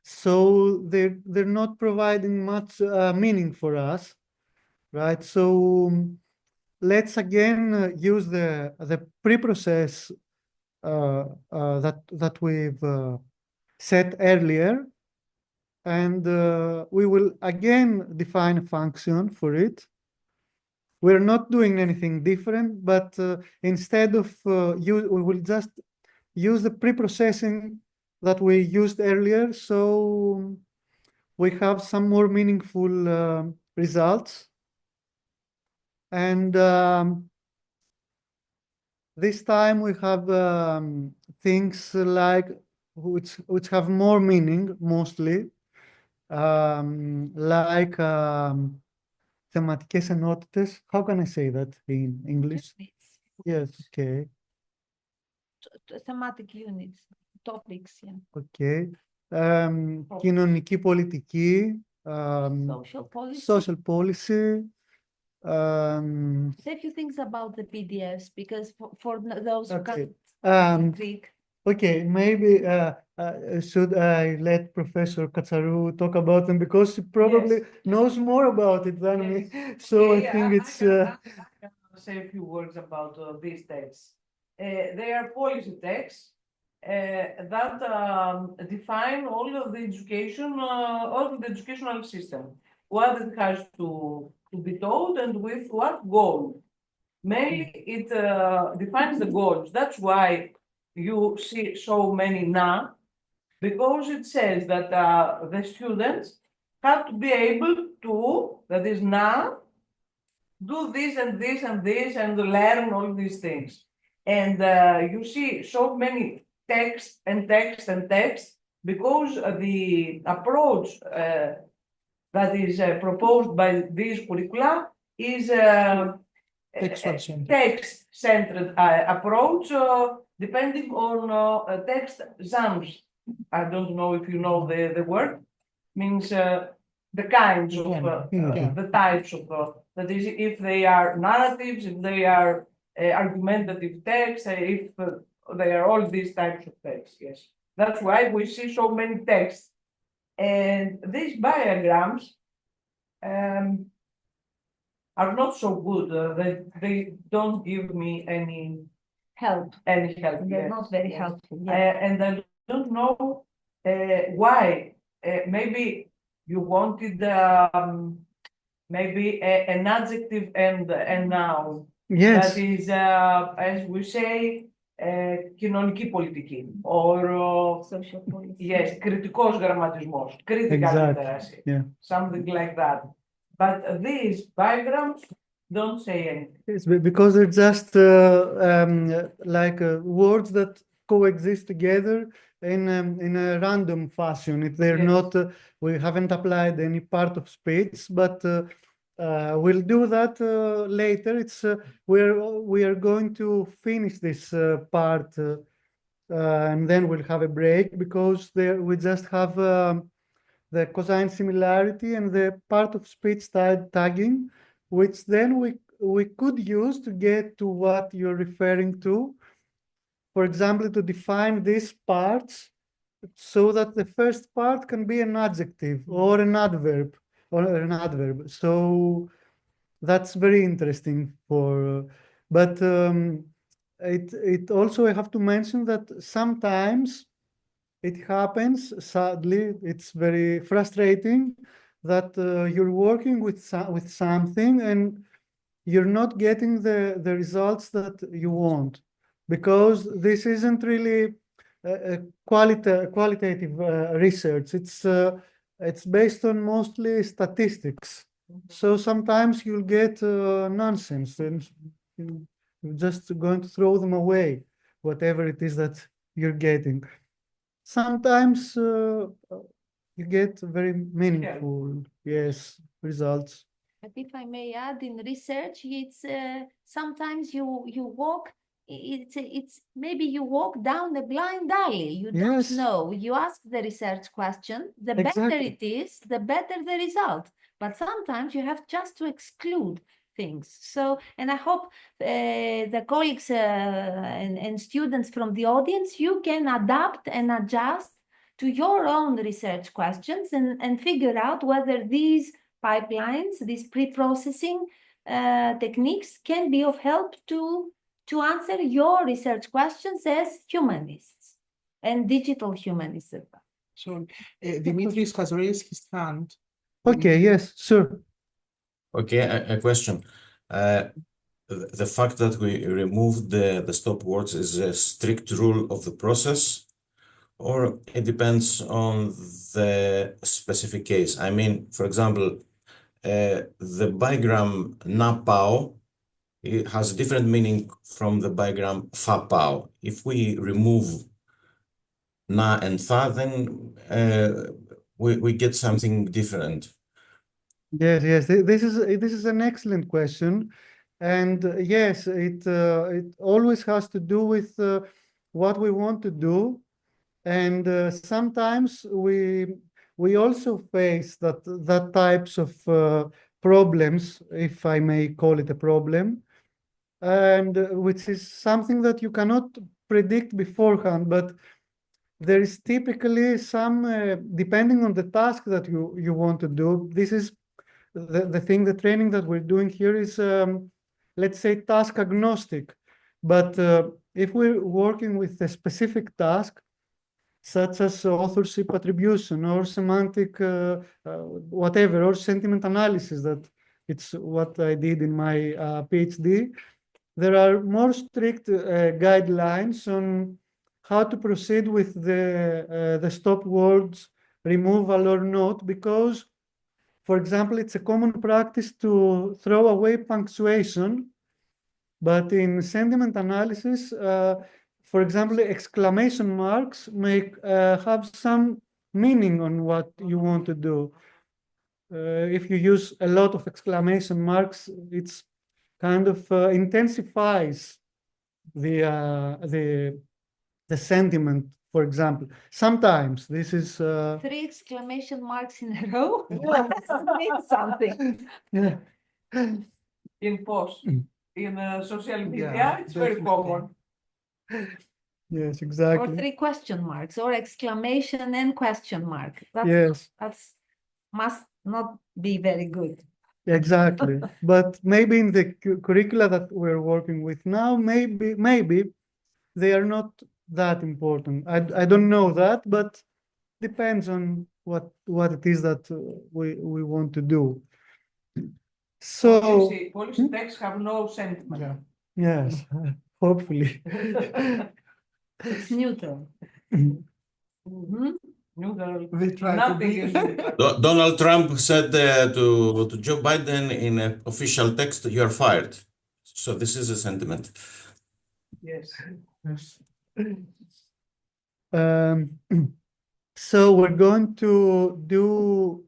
So they're not providing much meaning for us, right? So let's again use the preprocess that we've set earlier, and we will again define a function for it. We're not doing anything different, but instead of we will just use the preprocessing that we used earlier, so we have some more meaningful results. And this time we have things like which have more meaning mostly, like θεματικές ενότητες. How can I say that in English? Yes, okay. Thematic units, topics, yeah. Okay. Κοινωνική πολιτική, Social policy. social policy. Say a few things about the PDFs because for those who Okay. can't Greek. Okay, maybe should I let Professor Katsarou talk about them because she probably knows more about it than me. So I think it's. I can say a few words about these texts. They are policy texts that define all of the education, all of the educational system, what it has to be taught and with what goal. Mainly, it defines the goals. That's why you see so many now, because it says that the students have to be able to, that is now, do this and this and this and learn all these things. And you see so many texts and texts and texts because the approach that is proposed by these curricula is text-centered approach depending on text genres. I don't know if you know the word, means the kinds of, the types of, that is, if they are narratives, if they are argumentative texts, if they are all these types of texts, yes. That's why we see so many texts. And these diagrams are not so good. They don't give me any help. They're not very helpful. And I don't know why. Maybe you wanted maybe an adjective and noun. Yes. That is, as we say, κοινωνική πολιτική or social policy. Yes, κριτικός γραμματισμός, critical literacy, something like that. But these diagrams don't say anything. It's because they're just like words that coexist together in a random fashion. They're not. We haven't applied any part of speech, but we'll do that later. It's we are going to finish this part, and then we'll have a break because there we just have the cosine similarity and the part of speech tagging, which then we could use to get to what you're referring to. For example, to define these parts so that the first part can be an adjective or an adverb. So that's very interesting but it also I have to mention that sometimes it happens, sadly, it's very frustrating that you're working with something and you're not getting the results that you want because this isn't really qualitative research. It's based on mostly statistics. So sometimes you'll get nonsense and you're just going to throw them away, whatever it is that you're getting. Sometimes you get very meaningful, results. But if I may add, in research, it's sometimes you walk. It's maybe you walk down a blind alley. You don't know. You ask the research question. The better it is, the better the result. But sometimes you have just to exclude things. So, and I hope the colleagues and students from the audience, you can adapt and adjust to your own research questions and figure out whether these pipelines, these pre-processing techniques can be of help to answer your research questions as humanists and digital humanists. So Dimitris has raised his hand. Okay, yes, sure. Okay, a question. The fact that we removed the stop words is a strict rule of the process, or it depends on the specific case? I mean, for example, the bigram na pao it has a different meaning from the bigram fa-pau. If we remove na and tha, then we get something different. Yes, yes. This is an excellent question, and yes, it always has to do with what we want to do, and sometimes we also face that types of problems, if I may call it a problem, and which is something that you cannot predict beforehand, but there is typically some, depending on the task that you want to do. This is the training that we're doing here is, let's say, task agnostic. But if we're working with a specific task, such as authorship attribution or semantic, whatever, or sentiment analysis, that it's what I did in my PhD, there are more strict guidelines on how to proceed with the stop words removal or not, because, for example, it's a common practice to throw away punctuation, but in sentiment analysis, for example, exclamation marks may have some meaning on what you want to do. If you use a lot of exclamation marks, it's kind of intensifies the sentiment, for example. Sometimes this is 3 exclamation marks in a row. That means something. yeah. In post, in social media, Yeah, it's very definitely. common. Yes, Or exactly. 3 question marks, or exclamation and question mark. Yes, That's must not be very good. exactly. But maybe in the curricula that we're working with now, maybe they are not that important. I don't know that, but depends on what it is that we want to do. So Policy texts have no sentiment. Yeah. yes, hopefully. It's neutral. Mhm. Neutral. They try to Nothing be. is neutral. Donald Trump said to Joe Biden in an official text, "You're fired." So this is a sentiment. Yes. Yes. So we're going to do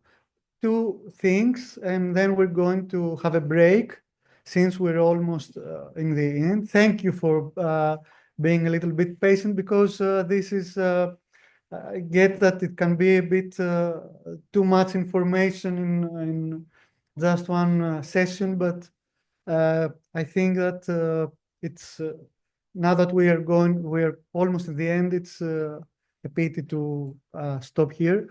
2 things, and then we're going to have a break since we're almost in the end. Thank you for being a little bit patient, because this is, I get that it can be a bit too much information in just one session, but I think that it's now that we're almost at the end, it's a pity to stop here.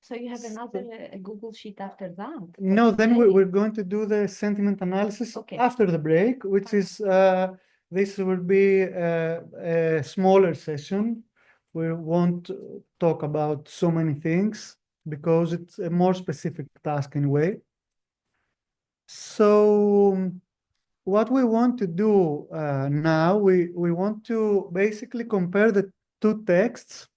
So you have another Google Sheet after that? No, then today? we're going to do the sentiment analysis Okay. after the break, which is this will be a smaller session. We won't talk about so many things because it's a more specific task anyway. So what we want to do now, we want to basically compare the 2 texts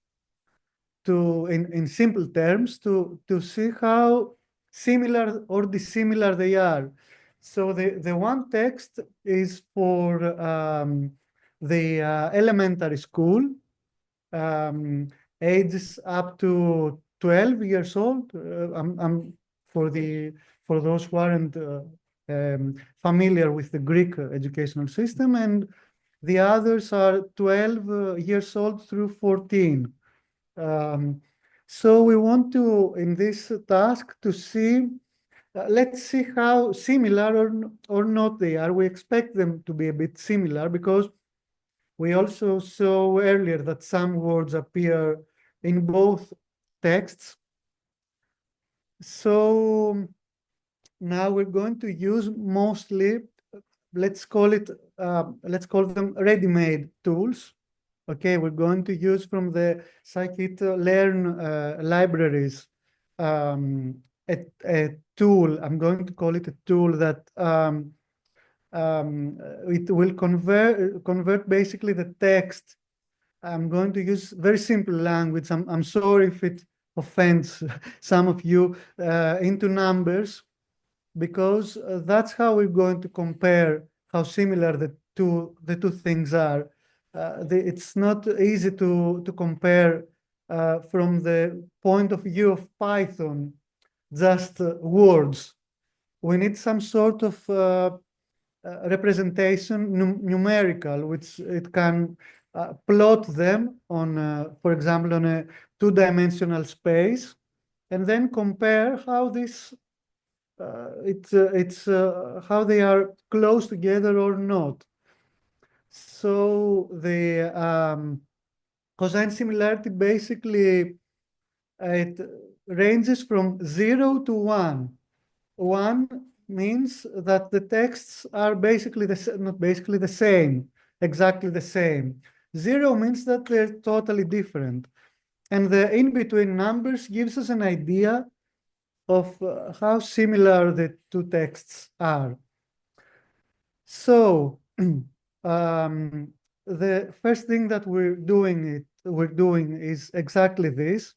in simple terms to see how similar or dissimilar they are. So the one text is for the elementary school, ages up to 12 years old. I'm for those who aren't familiar with the Greek educational system, and the others are 12 years old through 14. So we want to, in this task, to see, let's see how similar or not they are. We expect them to be a bit similar because we also saw earlier that some words appear in both texts. So now we're going to use mostly, let's call them ready-made tools. Okay, we're going to use from the scikit-learn libraries a tool. I'm going to call it a tool that it will convert basically the text. I'm going to use very simple language. I'm sorry if it offends some of you, into numbers, because that's how we're going to compare how similar the two things are. It's not easy to compare from the point of view of Python, just words. We need some sort of representation, numerical, which it can plot them on, for example, on a two-dimensional space, and then compare how this how they are close together or not. So the cosine similarity basically it ranges from 0 to 1. 1 means that the texts are basically not basically the same, exactly the same. 0 means that they're totally different. And the in-between numbers gives us an idea of how similar the two texts are. So the first thing that we're doing is exactly this.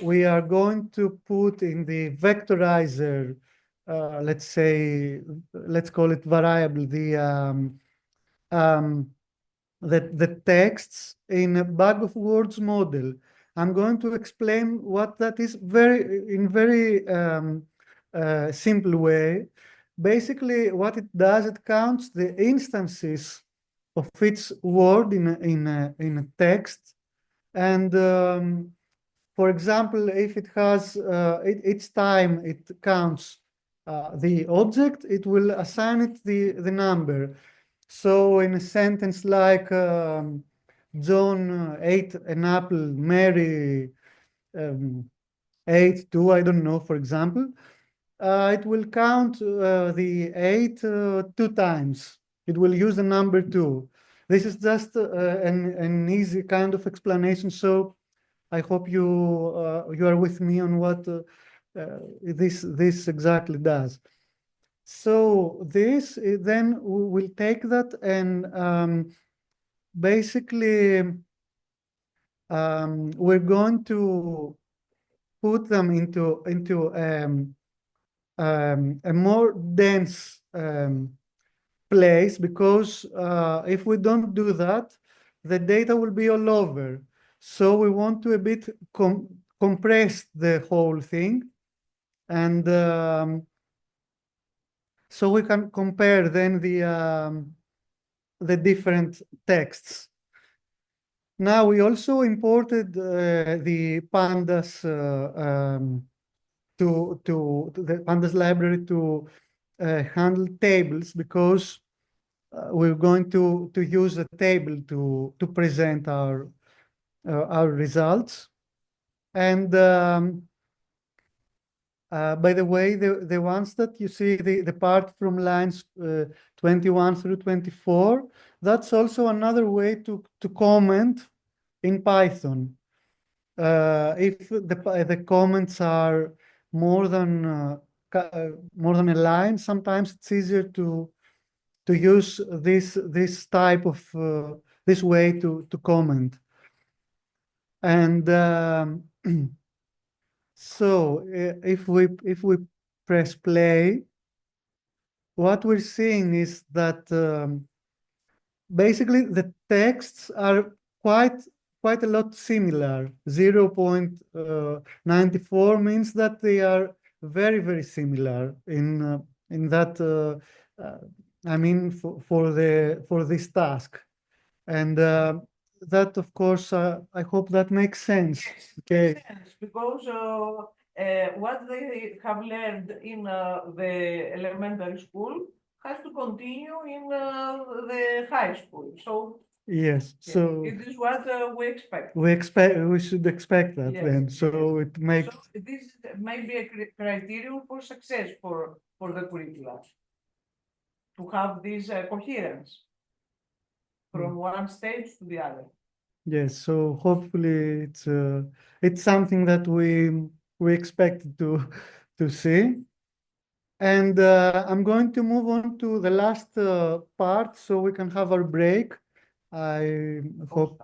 We are going to put in the vectorizer, let's call it variable, the texts in a bag of words model. I'm going to explain what that is in very simple way. Basically, what it does, it counts the instances of each word in a text. And for example, if it has, each time it counts the object, it will assign it the number. So in a sentence like John ate an apple, Mary ate two, I don't know, for example, it will count the 8 2 times. It will use the number 2. This is just an easy kind of explanation. So I hope you are with me on what this exactly does. So this then we'll take that and basically we're going to put them into a more dense place, because if we don't do that, the data will be all over. So we want to a bit compress the whole thing, and so we can compare then the different texts. Now we also imported the Pandas to the Pandas library to handle tables, because we're going to use a table to present our results. And by the way, the ones that you see, the part from lines 21 through 24, that's also another way to comment in Python. If the comments are more than a line, sometimes it's easier to use this type of this way to comment. And so if we press play, what we're seeing is that basically the texts are quite a lot similar. 0.94 means that they are very, very similar in that I mean for this task. And that, of course, I hope that makes sense. Okay. Makes sense, because what they have learned in the elementary school has to continue in the high school. So yes, so it is what we expect. we should expect that Yes, then. So yes. it makes So this might be a criterion for success for the curricula, to have this coherence from one stage to the other. yes. So hopefully it's something that we expect to see. And I'm going to move on to the last part, so we can have our break. I hope.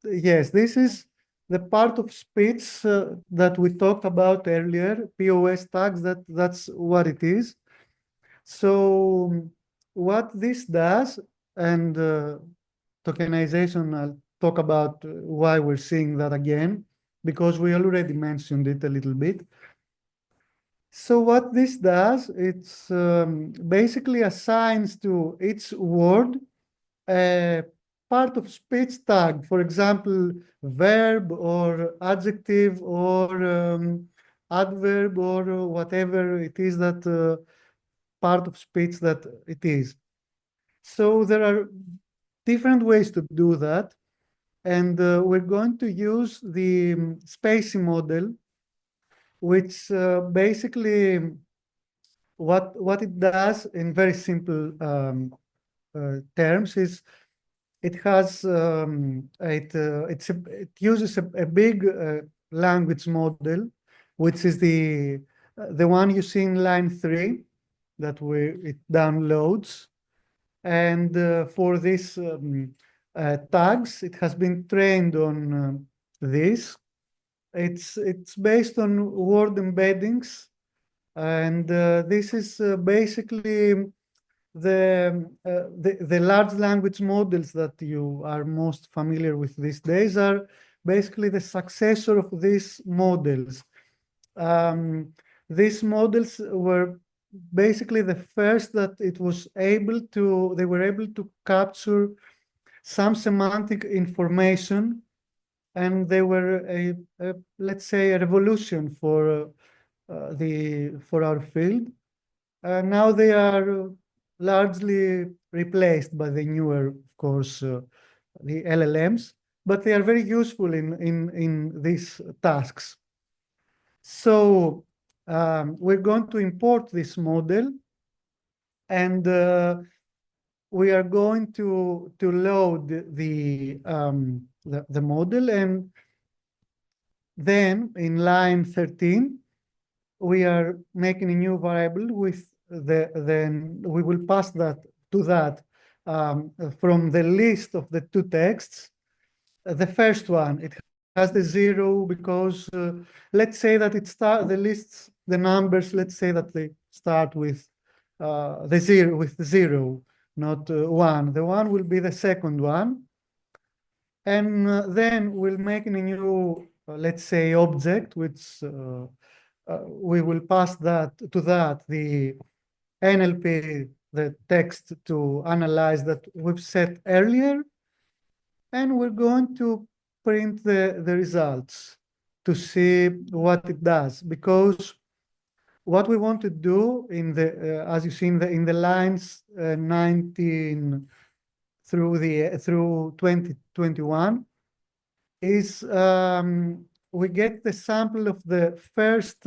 Yes, this is the part of speech that we talked about earlier, POS tags, that's what it is. So what this does, and tokenization, I'll talk about why we're seeing that again, because we already mentioned it a little bit. So what this does, it's basically assigns to each word a part of speech tag, for example, verb or adjective or adverb or whatever it is that part of speech that it is. So there are different ways to do that. And we're going to use the SpaCy model, which basically what it does in very simple terms is it has it uses a big language model, which is the one you see in line 3 that it downloads, and for these tags it has been trained on this. It's based on word embeddings, and this is basically the large language models that you are most familiar with these days are basically the successor of these models. These models were basically the first that they were able to capture some semantic information, and they were let's say a revolution for our field. Now they are largely replaced by the newer, of course, the LLMs, but they are very useful in these tasks. So we're going to import this model, and we are going to load the model, and then in line 13 we are making a new variable with then we will pass that to that from the list of the two texts. The first one, it has the 0 because let's say that the numbers, let's say that they start with the 0, not 1. The 1 will be the second one. And then we'll make a new, let's say, object, which we will pass that the NLP, the text to analyze that we've set earlier, and we're going to print the results to see what it does, because what we want to do in the as you see in the lines 19 through 2021 is we get the sample of the first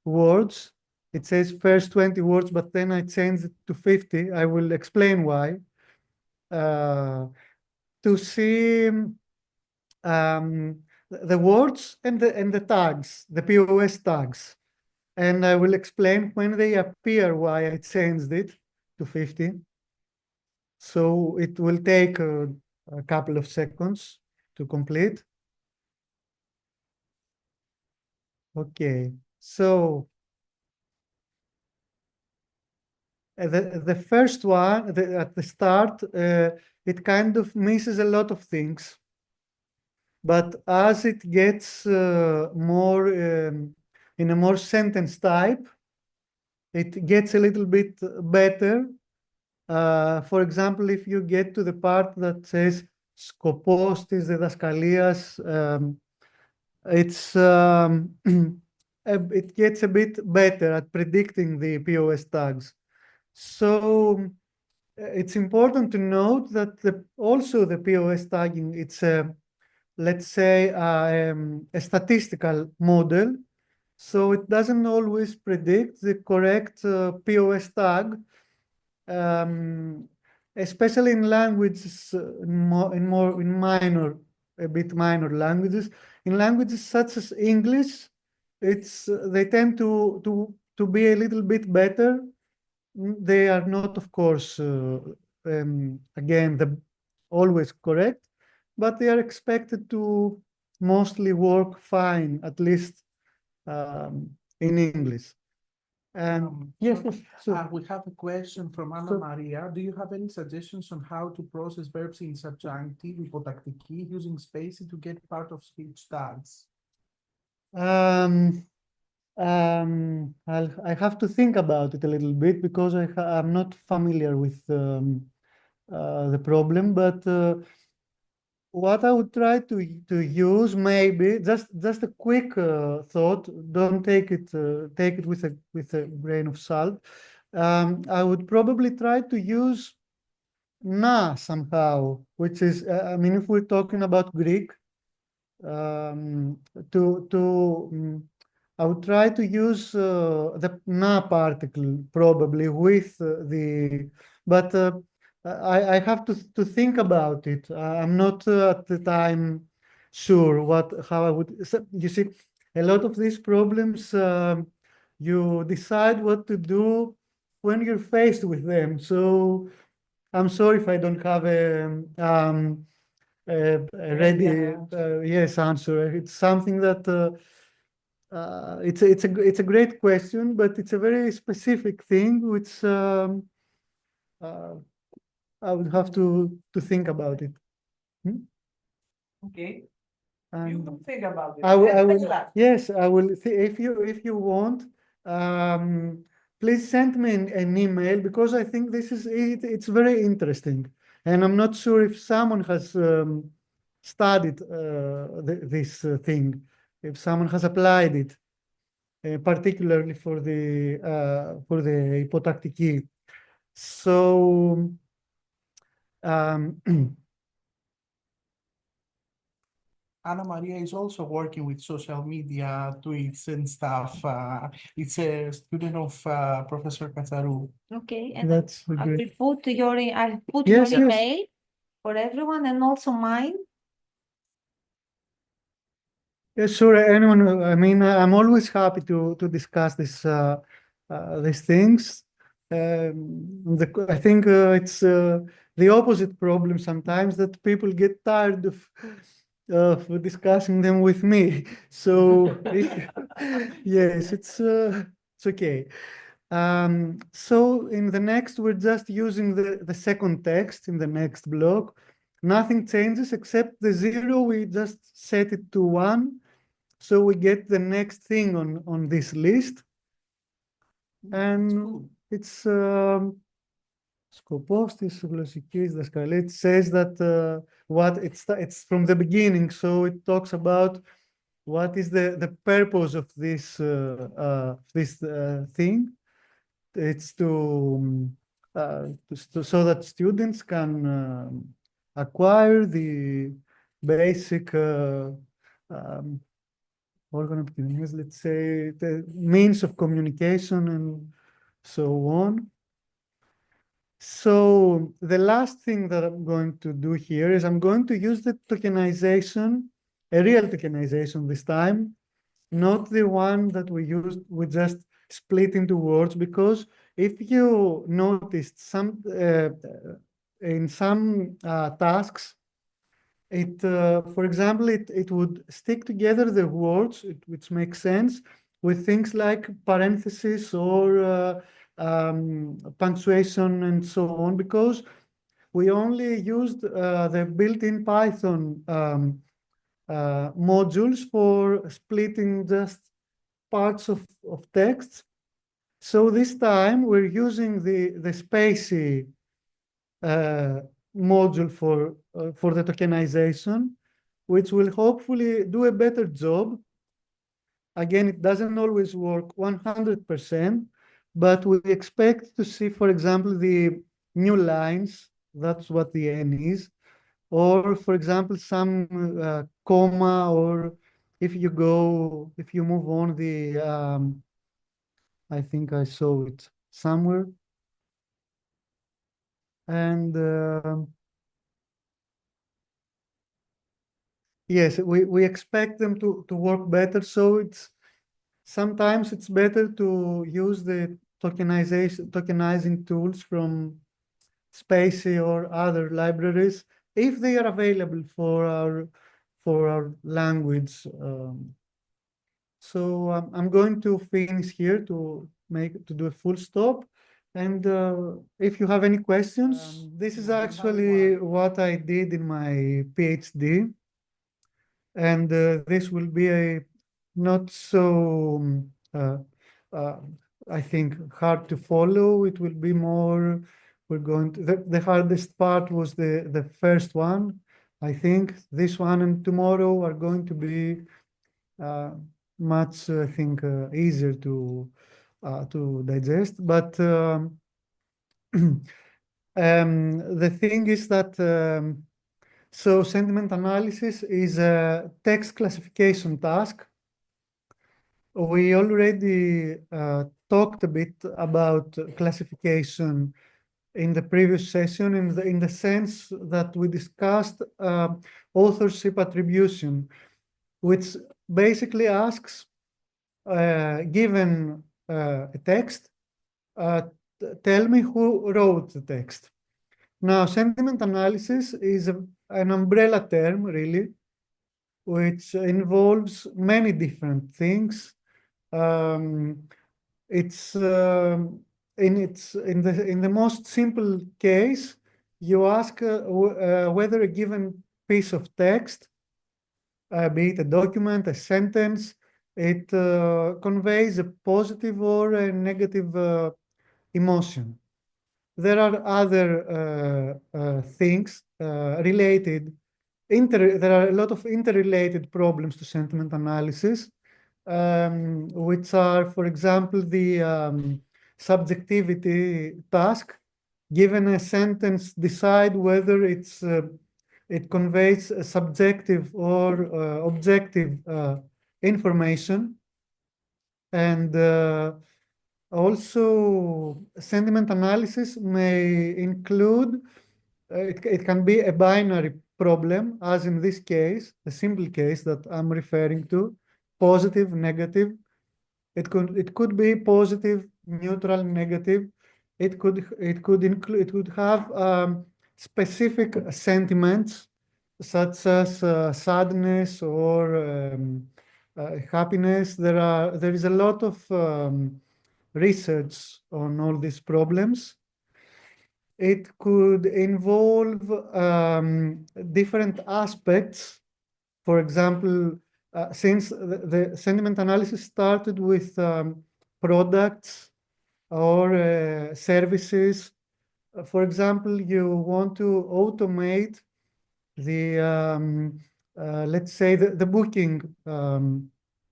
words. It says first 20 words, but then I changed it to 50. I will explain why. To see the words and the tags, the POS tags. And I will explain when they appear why I changed it to 50. So it will take a couple of seconds to complete. Okay, so the first one at the start, it kind of misses a lot of things. But as it gets more in a more sentence type, it gets a little bit better. For example, if you get to the part that says σκοπός της διδασκαλίας, it gets a bit better at predicting the POS tags. So it's important to note that also the POS tagging, it's let's say a statistical model. So it doesn't always predict the correct POS tag, especially in languages, a bit minor languages. In languages such as English, they tend to be a little bit better. They are not, of course, again, always correct, but they are expected to mostly work fine, at least in English. Yes, Sorry. yes, sure. We have a question from Anna So- Maria. Do you have any suggestions on how to process verbs in subjunctive hypotaktiki using SpaCy to get part of speech tags? I have to think about it a little bit because I'm not familiar with the problem, but what I would try to use maybe just a quick thought. Don't take it with a grain of salt. I would probably try to use na somehow, which is I mean, if we're talking about Greek, um, I would try to use the na particle probably with but I have to think about it. I'm not at the time sure how I would. You see, a lot of these problems you decide what to do when you're faced with them. So I'm sorry if I don't have a ready yes answer. It's something that it's a great question, but it's a very specific thing which uh, I would have to think about it. Okay, you And will think about it. I will, And tell us. yes, I will. If you want, please send me an email because I think this is it. It's very interesting, and I'm not sure if someone has studied this thing, if someone has applied it, particularly for the hypotaktiki. So. Anna Maria is also working with social media, tweets and stuff. It's a student of Professor Katsaru. Okay, and That's I great. will put your Yes, yes. email for everyone and also mine. Yes, sure. Anyone, I mean, I'm always happy to discuss these things. I think it's the opposite problem sometimes that people get tired of discussing them with me. So yes, it's okay. So in the next, we're just using the second text in the next block. Nothing changes except the 0. We just set it to 1. So we get the next thing on this list. And it's σκοπός της γλωσσικής δασκαλίας. It says that it's from the beginning, so it talks about what is the purpose of this thing. It's so that students can acquire the basic organ of communication, let's say, the means of communication and so on. So the last thing that I'm going to do here is I'm going to use the tokenization, a real tokenization this time, not the one that we used, we just split into words, because if you noticed in some tasks, for example, it would stick together the words, which makes sense, with things like parentheses or punctuation and so on, because we only used the built-in Python modules for splitting just parts of texts. So this time we're using the SpaCy module for the tokenization, which will hopefully do a better job. Again, it doesn't always work 100%, but we expect to see, for example, the new lines. That's what the N is. Or, for example, some comma, or if you move on I think I saw it somewhere. And yes, we expect them to work better. So sometimes it's better to use the tokenizing tools from SpaCy or other libraries if they are available for our language. So I'm going to finish here to do a full stop. And if you have any questions, this is actually what I did in my PhD. And this will be a not so, I think, hard to follow. It will be more, the hardest part was the first one. I think this one and tomorrow are going to be much, I think, easier to digest. But the thing is that so sentiment analysis is a text classification task. We already talked a bit about classification in the previous session in the sense that we discussed authorship attribution, which basically asks, given a text, tell me who wrote the text. Now, sentiment analysis is an umbrella term, really, which involves many different things. It's in the most simple case, you ask whether a given piece of text, be it a document, a sentence, it conveys a positive or a negative emotion. There are other things related. There are a lot of interrelated problems to sentiment analysis, which are, for example, the subjectivity task. Given a sentence, decide whether it conveys a subjective or objective information. And also, sentiment analysis may include, it can be a binary problem, as in this case, the simple case that I'm referring to, positive, negative. It could be positive, neutral, negative. It could have specific sentiments such as sadness or happiness. There is a lot of research on all these problems. It could involve different aspects. For example, since the sentiment analysis started with products or services, for example, you want to automate the, let's say, the booking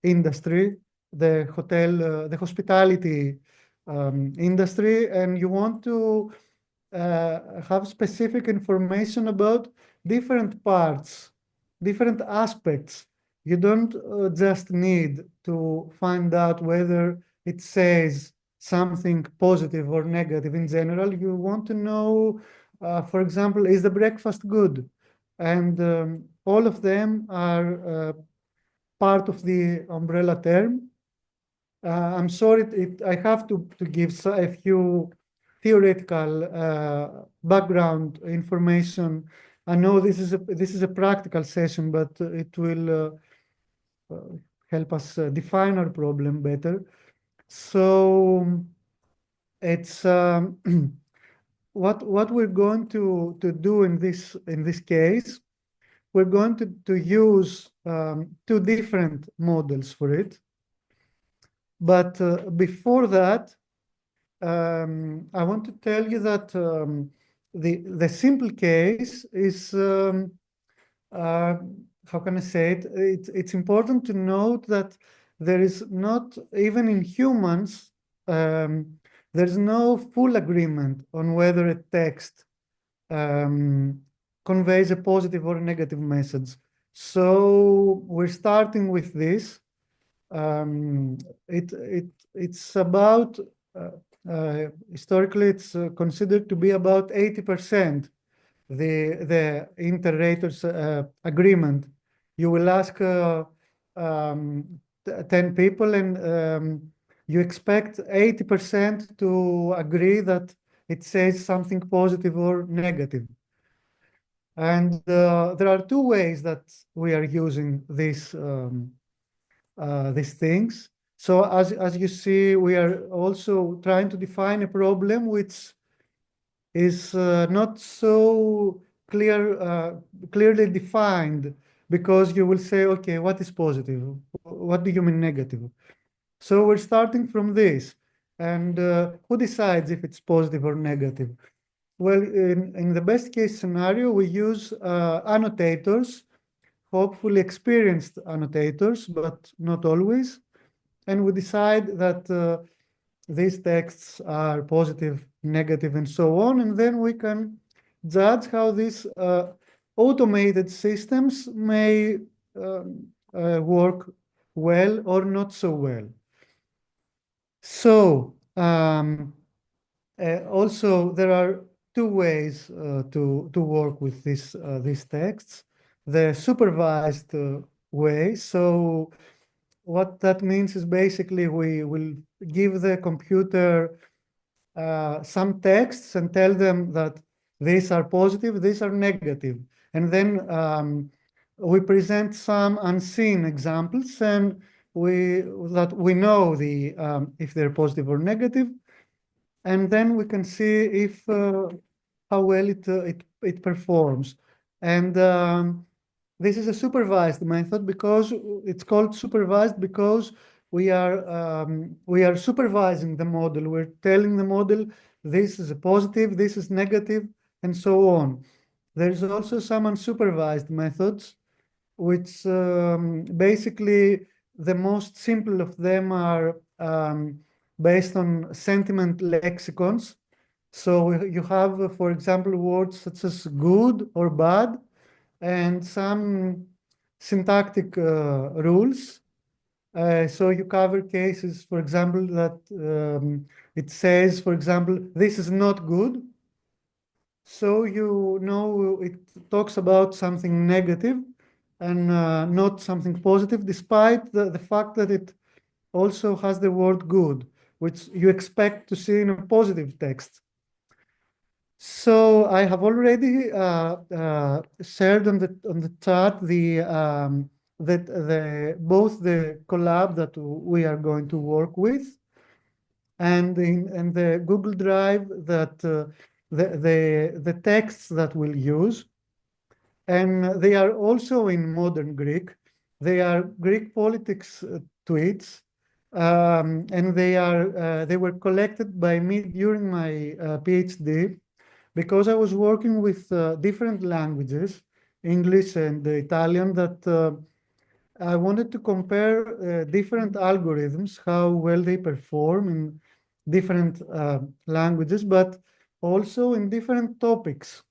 industry, the hospitality industry, and you want to have specific information about different parts, different aspects. You don't just need to find out whether it says something positive or negative in general. You want to know, for example, is the breakfast good? And all of them are part of the umbrella term. I'm sorry, I have to give a few theoretical background information. I know this is a practical session, but it will help us define our problem better. So it's what we're going to do in this case. We're going to use two different models for it. But before that, I want to tell you that the simple case is, how can I say it? It's important to note that there is not, even in humans, there's no full agreement on whether a text conveys a positive or a negative message. So we're starting with this. It's about, historically, it's considered to be about 80% the inter-raters agreement. You will ask 10 people and you expect 80% to agree that it says something positive or negative. And there are two ways that we are using these things. So as you see, we are also trying to define a problem which is not so clearly defined, because you will say, okay, what is positive? What do you mean negative? So we're starting from this. And who decides if it's positive or negative? Well, in the best case scenario, we use annotators, hopefully experienced annotators, but not always. And we decide that these texts are positive, negative, and so on. And then we can judge how these automated systems may work well or not so well. So also there are two ways to work with these texts. The supervised way. So what that means is basically we will give the computer some texts and tell them that these are positive, these are negative. And then we present some unseen examples, and we know the if they're positive or negative, and then we can see if how well it performs. And this is a supervised method because it's called supervised because we are supervising the model. We're telling the model this is a positive, this is negative, and so on. There's also some unsupervised methods, which basically the most simple of them are based on sentiment lexicons. So you have, for example, words such as good or bad, and some syntactic rules. So you cover cases, for example, that it says, for example, this is not good. So you know it talks about something negative and not something positive, despite the fact that it also has the word good, which you expect to see in a positive text. So I have already shared on the chat both the collab that we are going to work with, and in the Google Drive that the texts that we'll use, and they are also in modern Greek. They are Greek politics tweets, and they were collected by me during my PhD, because I was working with different languages, English and Italian, that I wanted to compare different algorithms, how well they perform in different languages, but also in different topics.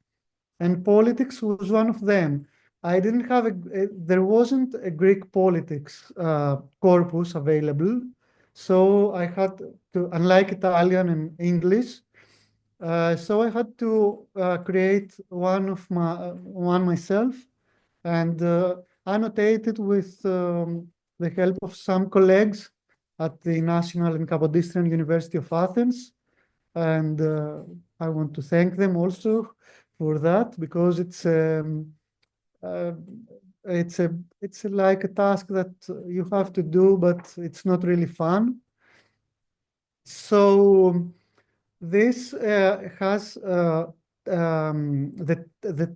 And politics was one of them. I didn't have there wasn't a Greek politics corpus available. So I had to, unlike Italian and English, so I had to create one myself, and annotate it with the help of some colleagues at the National and Kapodistrian University of Athens. And I want to thank them also for that, because it's like a task that you have to do, but it's not really fun. So this has the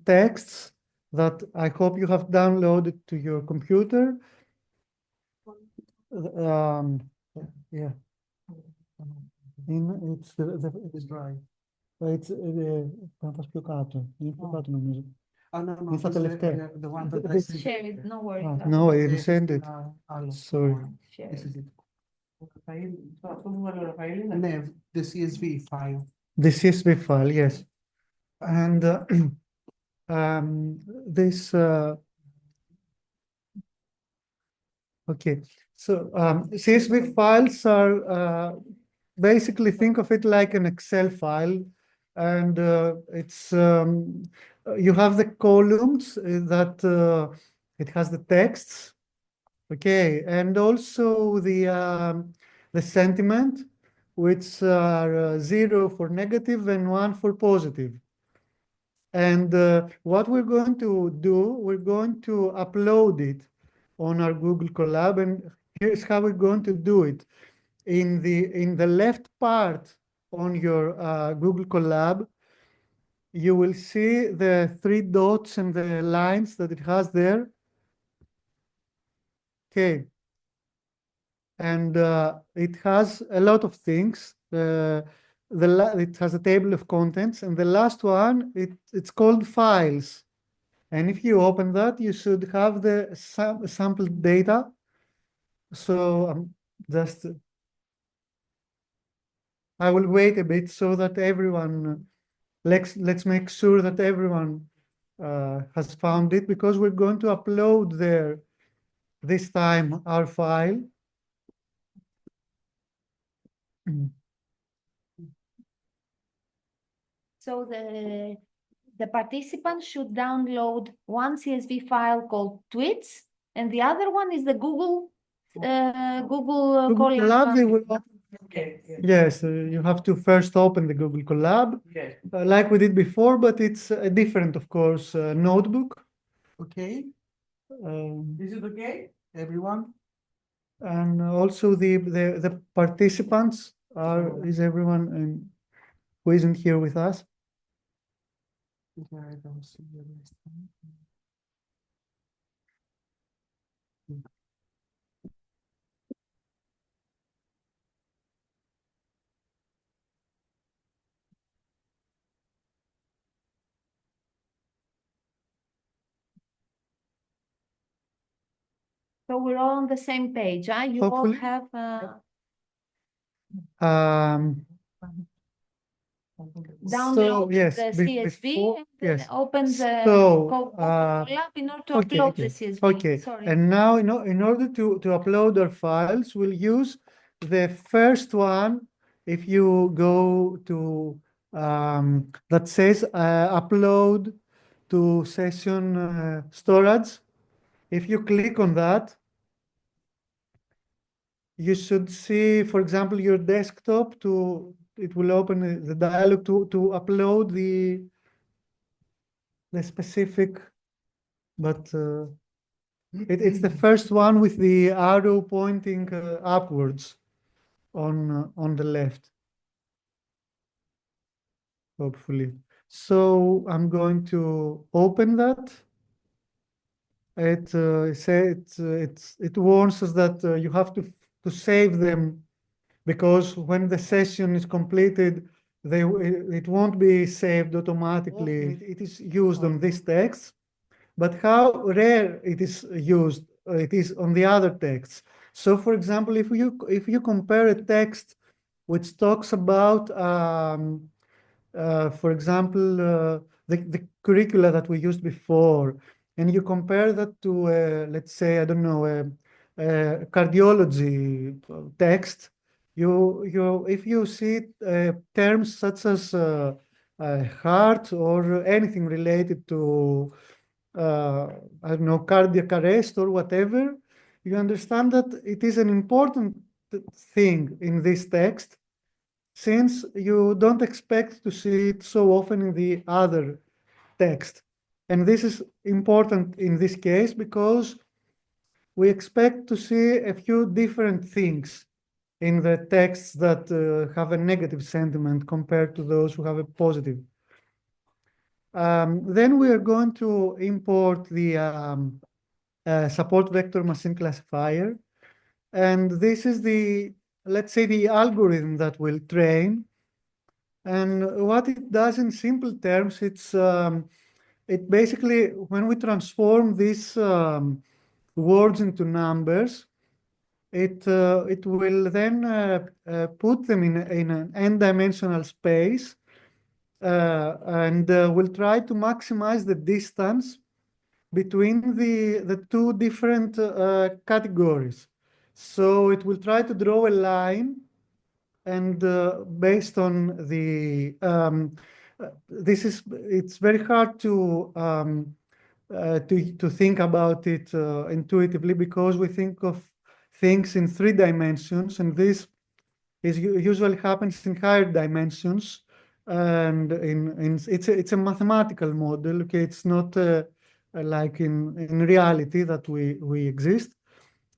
texts that I hope you have downloaded to your computer. Yeah. It's the drive. It's θα πας πιο κάτω. Είναι πιο κάτω νομίζω. No, Είναι στα τελευταία. the one that I sent. Share it, no worries. No, I didn't send it. Άλλο. Sorry. Share This it. is it. Αυτό που βάλε ο Ραφαήλ είναι. Ναι, the CSV file. The CSV file, yes. And this, okay. So CSV files are basically, think of it like an Excel file, and it's you have the columns that it has the texts, okay, and also the sentiment, which are 0 for negative and 1 for positive. And what we're going to do, we're going to upload it on our Google Colab, and here's how we're going to do it. In the left part on your Google Colab, you will see the 3 dots and the lines that it has there. Okay. And it has a lot of things. It has a table of contents, and the last one, it's called files. And if you open that, you should have the sample data. So just, I will wait a bit so that everyone, let's make sure that everyone has found it, because we're going to upload there this time our file. So the participants should download one CSV file called tweets, and the other one is the Google Google Colab. Colab, they will Okay. Yes, you have to first open the Google Colab, Yes. like we did before, but it's a different, of course, notebook. Okay, Is it okay? everyone? And also the participants is everyone who isn't here with us. Yeah, I don't see the list. So we're all on the same page, huh? You all Hopefully. have Um, download yes, the CSV before, and yes. open the So, Colab in order to okay, upload okay, the CSV. okay. Sorry. And now, in order to upload our files, we'll use the first one. If you go to that says upload to session storage, if you click on that, you should see, for example, your desktop it will open the dialog to upload the specific, but it's the first one with the arrow pointing upwards on the left, hopefully. So I'm going to open that. It it warns us that you have to save them, because when the session is completed, it won't be saved automatically. It is used on this text, but how rare it is used, it is on the other texts. So, for example, if you compare a text which talks about, for example, the curricula that we used before, and you compare that to, let's say, I don't know, a cardiology text, if you see terms such as heart or anything related to I don't know, cardiac arrest or whatever, you understand that it is an important thing in this text, since you don't expect to see it so often in the other text. And this is important in this case because we expect to see a few different things in the texts that have a negative sentiment compared to those who have a positive. Then we are going to import the support vector machine classifier. And this is let's say, the algorithm that will train. And what it does in simple terms, it basically, when we transform these words into numbers, it will then put them in an n-dimensional space, and will try to maximize the distance between the two different categories. So it will try to draw a line, and based on it's very hard to think about it intuitively, because we think of things in 3 dimensions, and this usually happens in higher dimensions, and it's a mathematical model. Okay, it's not like in reality that we exist.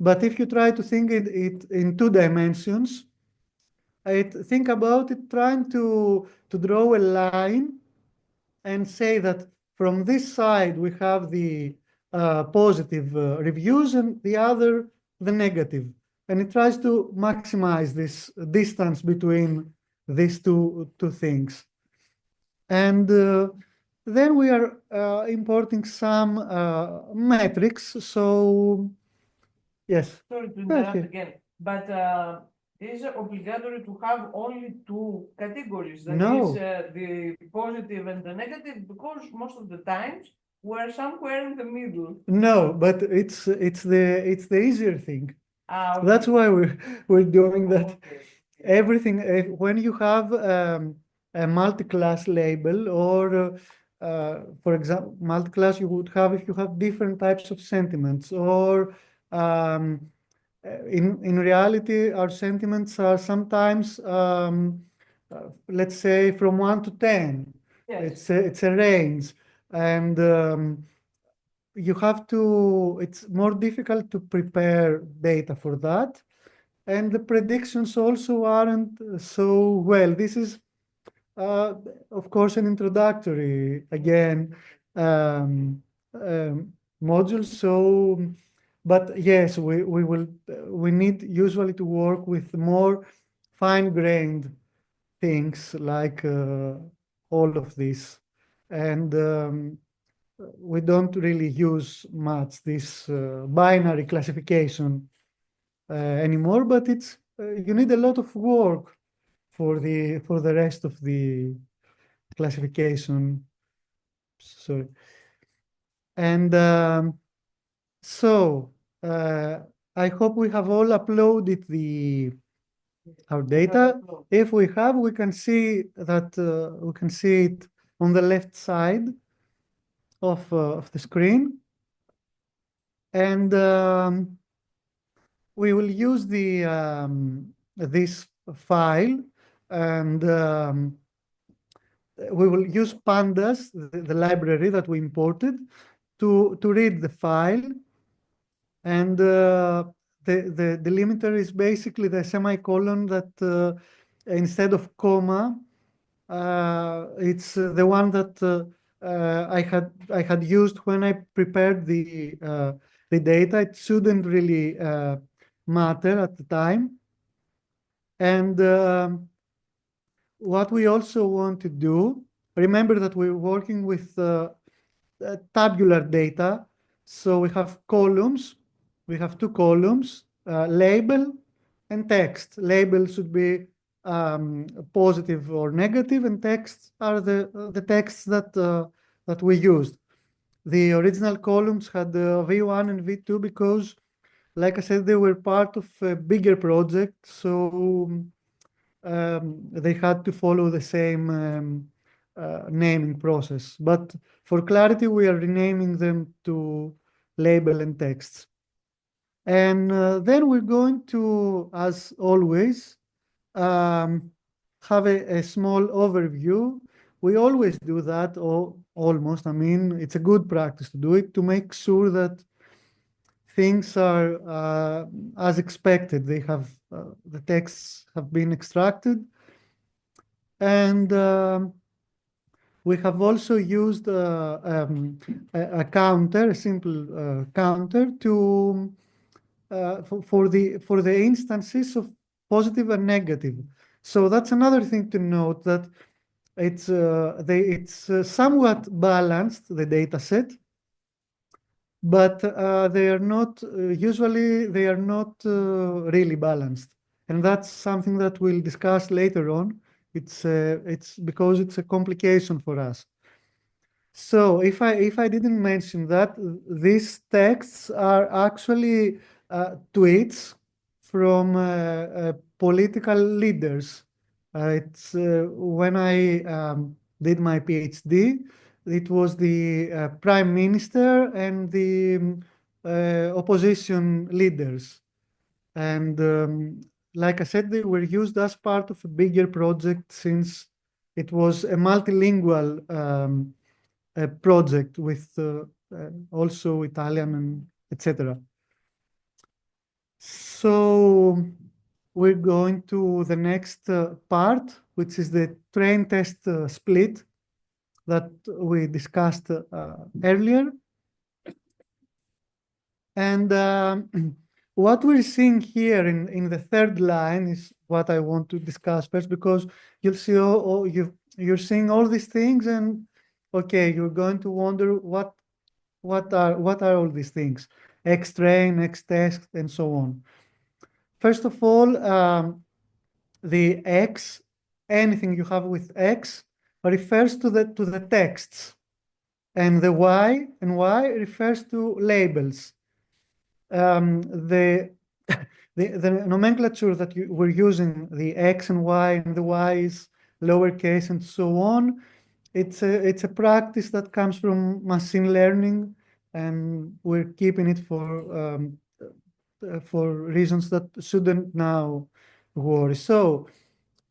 But if you try to think it in 2 dimensions, think about it trying to draw a line and say that from this side we have the positive reviews and the other the negative. And it tries to maximize this distance between these two things. And then we are importing some metrics. So, yes. Sorry to interrupt Okay. again, but is it obligatory to have only 2 categories? That No. is the positive and the negative, because most of the times we're somewhere in the middle. No, but it's the easier thing. Okay. That's why we're doing that. Okay. Everything when you have a multi-class label, or for example, multi-class you would have if you have different types of sentiments, or in reality our sentiments are sometimes let's say from 1 to 10. Yes. It's a range, and you have to, it's more difficult to prepare data for that. And the predictions also aren't so well. This is, of course, an introductory, again, module. So, but yes, we need usually to work with more fine-grained things like all of this. And we don't really use much this binary classification anymore, but it's you need a lot of work for the rest of the classification. Sorry. And so I hope we have all uploaded our data. If we have, we can see that we can see it on the left side of the screen, and we will use this file, and we will use Pandas, the library that we imported, to read the file. And the delimiter is basically the semicolon that instead of comma, it's the one that I had used when I prepared the data. It shouldn't really matter at the time. And what we also want to do, remember that we're working with tabular data. So we have columns. We have 2 columns, label and text. Label should be positive or negative, and texts are the texts that we used. The original columns had V1 and V2 because, like I said, they were part of a bigger project, so they had to follow the same naming process. But for clarity, we are renaming them to label and texts. And then we're going to, as always, have a small overview. We always do that, or almost. I mean, it's a good practice to do it, to make sure that things are as expected. They have the texts have been extracted, and we have also used a counter, a simple counter, to for the instances of positive and negative. So that's another thing to note, that it's somewhat balanced, the data set, but they are not usually they are not really balanced, and that's something that we'll discuss later on. It's because it's a complication for us. So if I didn't mention that, these texts are actually tweets from political leaders. It's when I did my PhD, it was the prime minister and the opposition leaders. And like I said, they were used as part of a bigger project, since it was a multilingual project with also Italian and etc. So we're going to the next part, which is the train test split that we discussed earlier. And what we're seeing here in the third line is what I want to discuss first, because you'll see you're seeing all these things, and okay, you're going to wonder what are all these things? X-train, X-test, and so on. First of all, the X, anything you have with X, refers to the texts, and the Y refers to labels. The nomenclature that we're using, the X and Y, and the Y is lowercase and so on. It's a practice that comes from machine learning, and we're keeping it for reasons that shouldn't now worry. So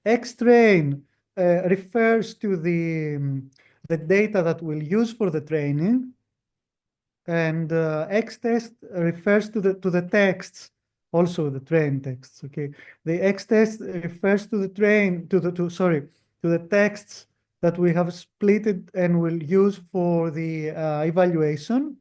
X-train refers to the data that we'll use for the training, and X-test refers to the texts, also the train texts. Okay, the X-test refers to the texts that we have splitted and will use for the evaluation,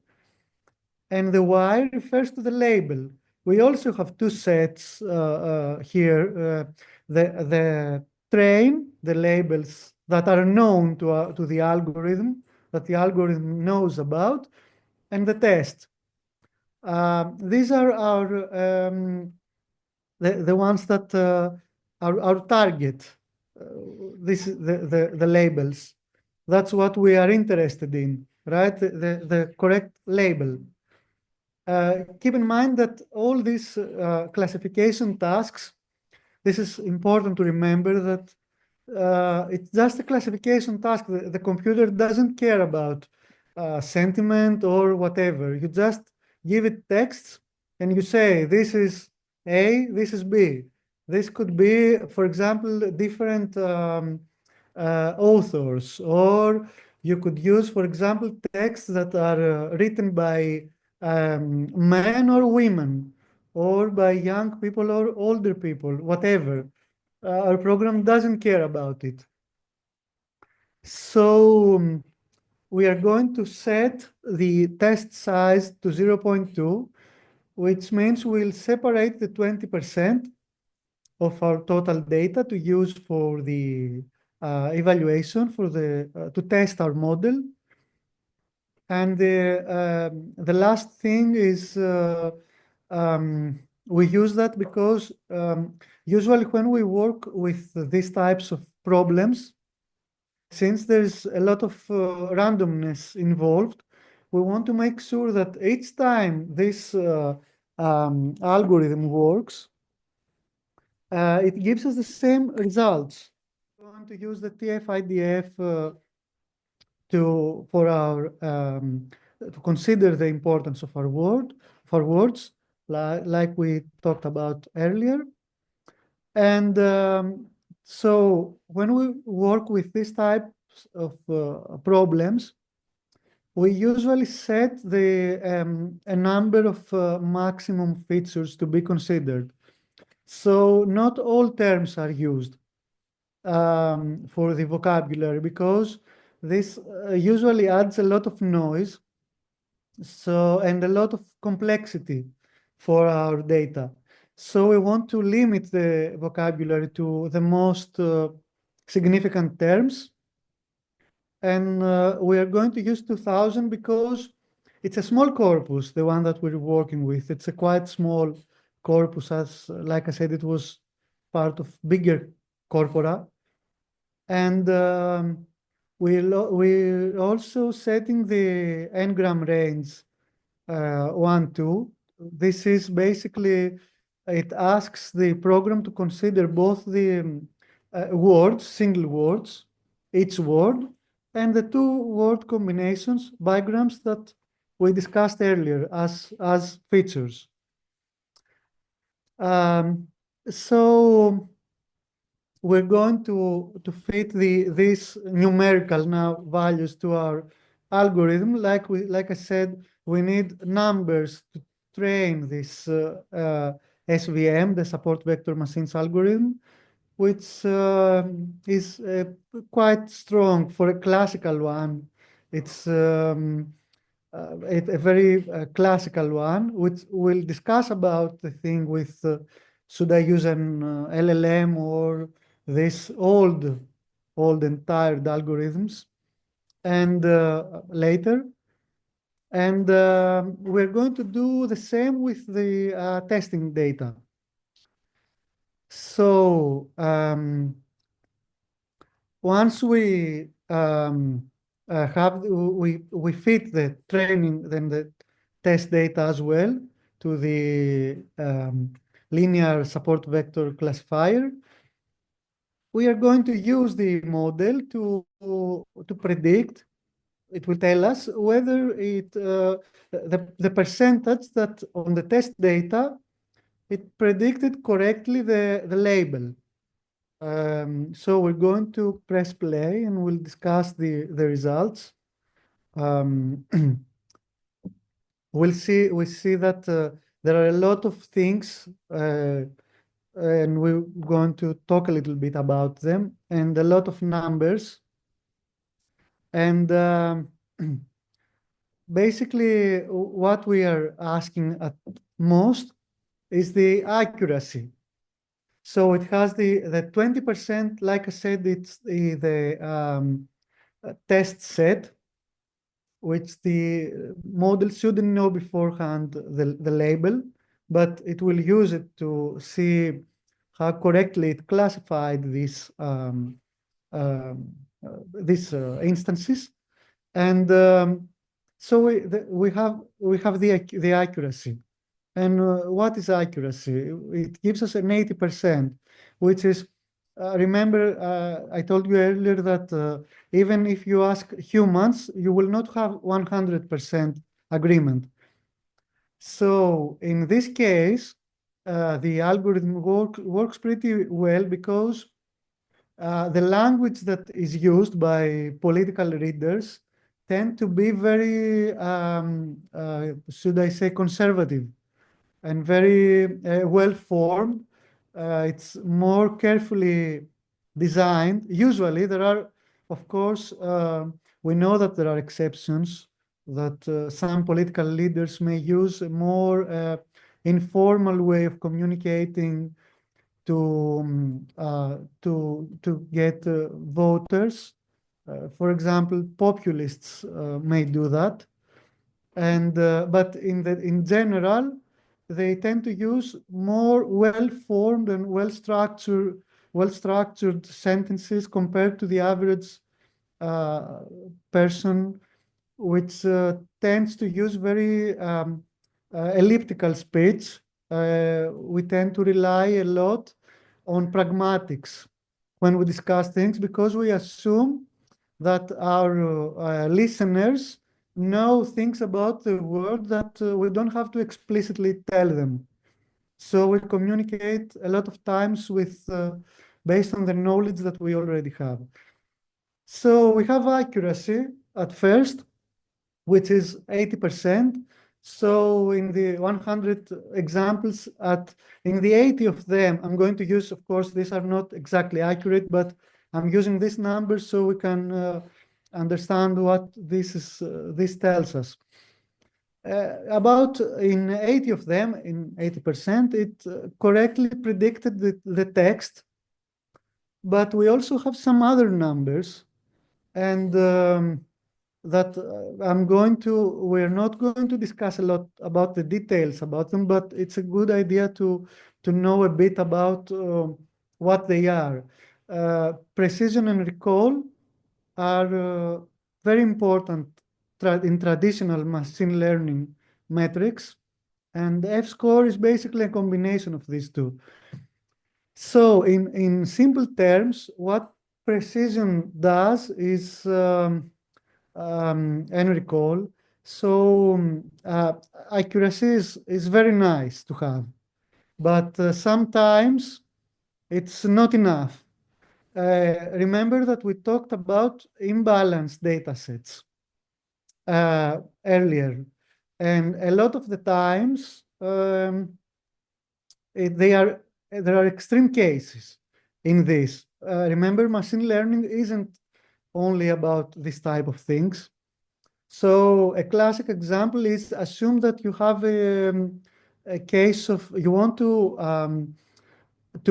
and the Y refers to the label. We also have two sets here: the train, the labels that are known to the algorithm, that the algorithm knows about, and the test. These are our the ones that are our target. This is the labels. That's what we are interested in, right? The correct label. Keep in mind that all these classification tasks, this is important to remember that it's just a classification task. The computer doesn't care about sentiment or whatever. You just give it texts and you say, this is A, this is B. This could be, for example, different authors, or you could use, for example, texts that are written by men or women, or by young people or older people, whatever. Our program doesn't care about it. So we are going to set the test size to 0.2, which means we'll separate the 20% of our total data to use for the evaluation, for to test our model. And the last thing is we use that because usually when we work with these types of problems, since there's a lot of randomness involved, we want to make sure that each time this algorithm works, it gives us the same results. We want to use the TF-IDF for our to consider the importance of our words, like we talked about earlier. And so when we work with these types of problems, we usually set a number of maximum features to be considered. So not all terms are used for the vocabulary, because this usually adds a lot of noise, and a lot of complexity for our data. So we want to limit the vocabulary to the most significant terms. And we are going to use 2000 because it's a small corpus, the one that we're working with. It's a quite small corpus, as like I said, it was part of bigger corpora. And we're also setting the n-gram range 1, 2. This is basically, it asks the program to consider both the words, single words, each word, and the two word combinations, bigrams, that we discussed earlier as features. So we're going to fit these numerical now values to our algorithm. Like I said, we need numbers to train this SVM, the support vector machines algorithm, which is quite strong for a classical one. It's a very classical one, which we'll discuss about the thing with should I use an LLM or this old and tired algorithms, and later. And we're going to do the same with the testing data. So once we we fit the training, then the test data as well to the linear support vector classifier, we are going to use the model to predict. It will tell us whether the percentage that on the test data it predicted correctly the label. So we're going to press play and we'll discuss the results. We see that there are a lot of things, and we're going to talk a little bit about them, and a lot of numbers. And basically, what we are asking at most is the accuracy. So it has the 20%, like I said, it's the test set, which the model shouldn't know beforehand the label, but it will use it to see how correctly it classified these instances. And so we have the accuracy. And what is accuracy? It gives us an 80%, which is, remember, I told you earlier that even if you ask humans, you will not have 100% agreement. So in this case, the algorithm works pretty well because the language that is used by political readers tend to be very, should I say, conservative and very well formed. It's more carefully designed. Usually there are, of course, we know that there are exceptions, that some political leaders may use a more informal way of communicating to get voters. For example, populists may do that. And but in general, they tend to use more well-formed and well-structured sentences compared to the average person, which tends to use very elliptical speech. We tend to rely a lot on pragmatics when we discuss things because we assume that our listeners know things about the world that we don't have to explicitly tell them. So we communicate a lot of times with based on the knowledge that we already have. So we have accuracy at first, which is 80%. So in the 100 examples, in the 80 of them, I'm going to use, of course, these are not exactly accurate, but I'm using this number so we can understand what this tells us. About in 80 of them, in 80%, it correctly predicted the text, but we also have some other numbers, and that we're not going to discuss a lot about the details about them, but it's a good idea to know a bit about what they are. Precision and recall are very important in traditional machine learning metrics, and F-score is basically a combination of these two. So in simple terms, what precision does is and recall. So accuracy is very nice to have, but sometimes it's not enough. Remember that we talked about imbalanced data sets earlier, and a lot of the times there are extreme cases in this. Remember, machine learning isn't only about this type of things. So a classic example is assume that you have a case of you want to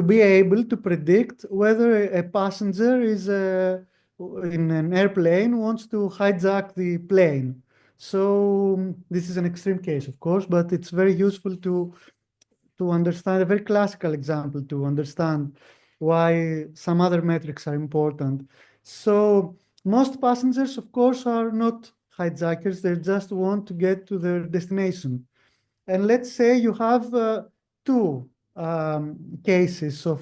be able to predict whether a passenger is in an airplane wants to hijack the plane. So this is an extreme case, of course, but it's very useful to understand, a very classical example to understand why some other metrics are important. So most passengers, of course, are not hijackers. They just want to get to their destination. And let's say you have two cases of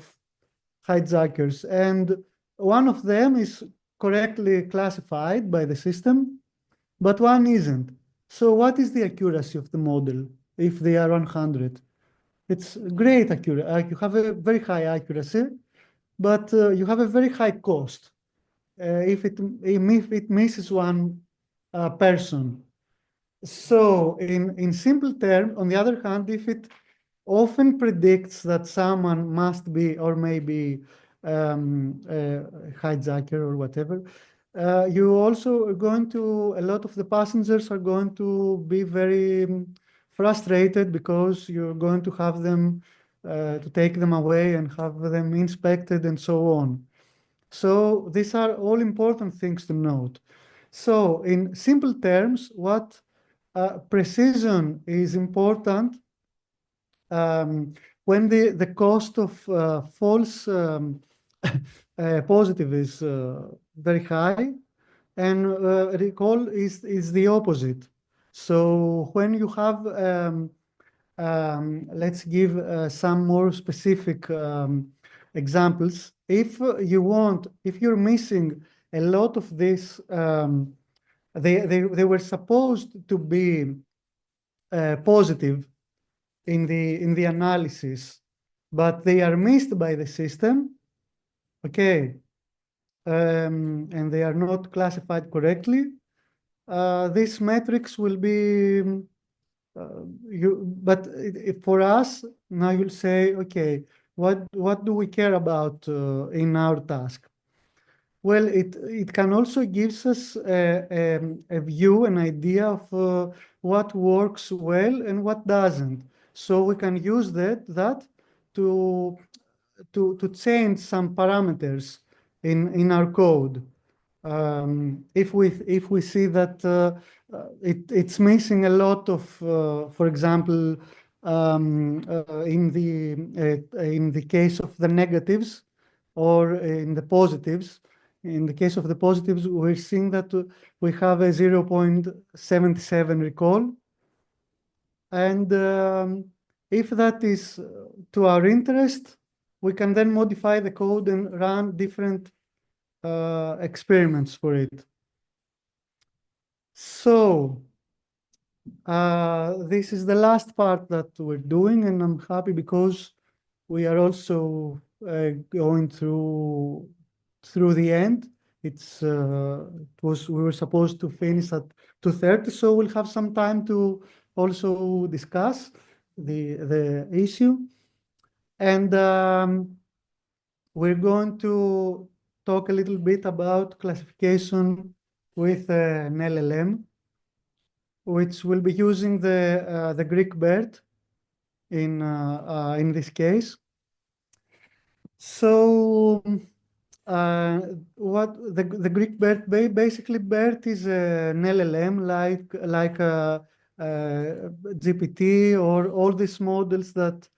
hijackers, and one of them is correctly classified by the system, but one isn't. So what is the accuracy of the model if they are 100? It's great accuracy. You have a very high accuracy, but you have a very high cost if it misses one person. So in simple terms, on the other hand, if it often predicts that someone must be or maybe a hijacker or whatever, you also are going to, a lot of the passengers are going to be very frustrated because you're going to have them to take them away and have them inspected and so on. So these are all important things to note. So in simple terms, what precision is important when the cost of false positive is very high, and recall is the opposite. So when you have, let's give some more specific examples. If you're missing a lot of this, they were supposed to be positive in the analysis, but they are missed by the system, okay, and they are not classified correctly. These metrics will be but for us now you'll say, okay, what do we care about in our task? Well, it can also gives us a view, an idea of what works well and what doesn't. So we can use that to change some parameters in our code. If we see that it's missing a lot of, for example, in the case of the negatives or in the positives. In the case of the positives, we're seeing that we have a 0.77 recall. And if that is to our interest, we can then modify the code and run different experiments for it. So this is the last part that we're doing, and I'm happy because we are also going through the end. We were supposed to finish at 2:30, so we'll have some time to also discuss the issue. And we're going to talk a little bit about classification with an LLM, which will be using the Greek BERT in this case. So what the Greek BERT, basically BERT is an LLM like GPT or all these models that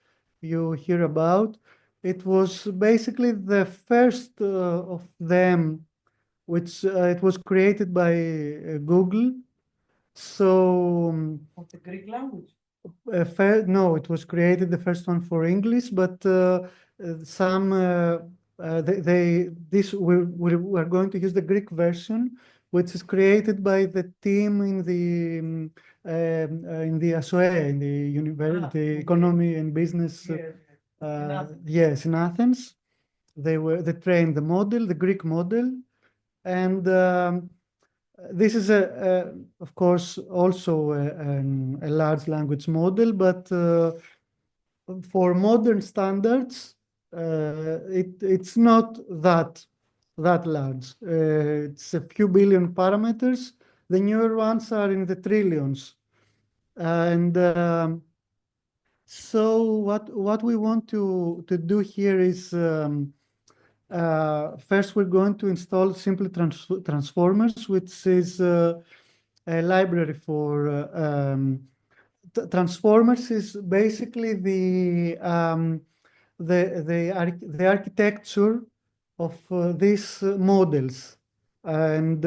you hear about. It was basically the first of them, which it was created by Google. So Of the Greek language? no, it was created the first one for English, but some we're going to use the Greek version, which is created by the team in the ASOE, in the University Economy and Business. Yes, in Athens. They trained the model, the Greek model, and this is of course, also a large language model, but for modern standards, it's not that large. It's a few billion parameters. The newer ones are in the trillions. And so what we want to do here is first we're going to install simple transformers, which is a library for transformers is basically the architecture of these models, and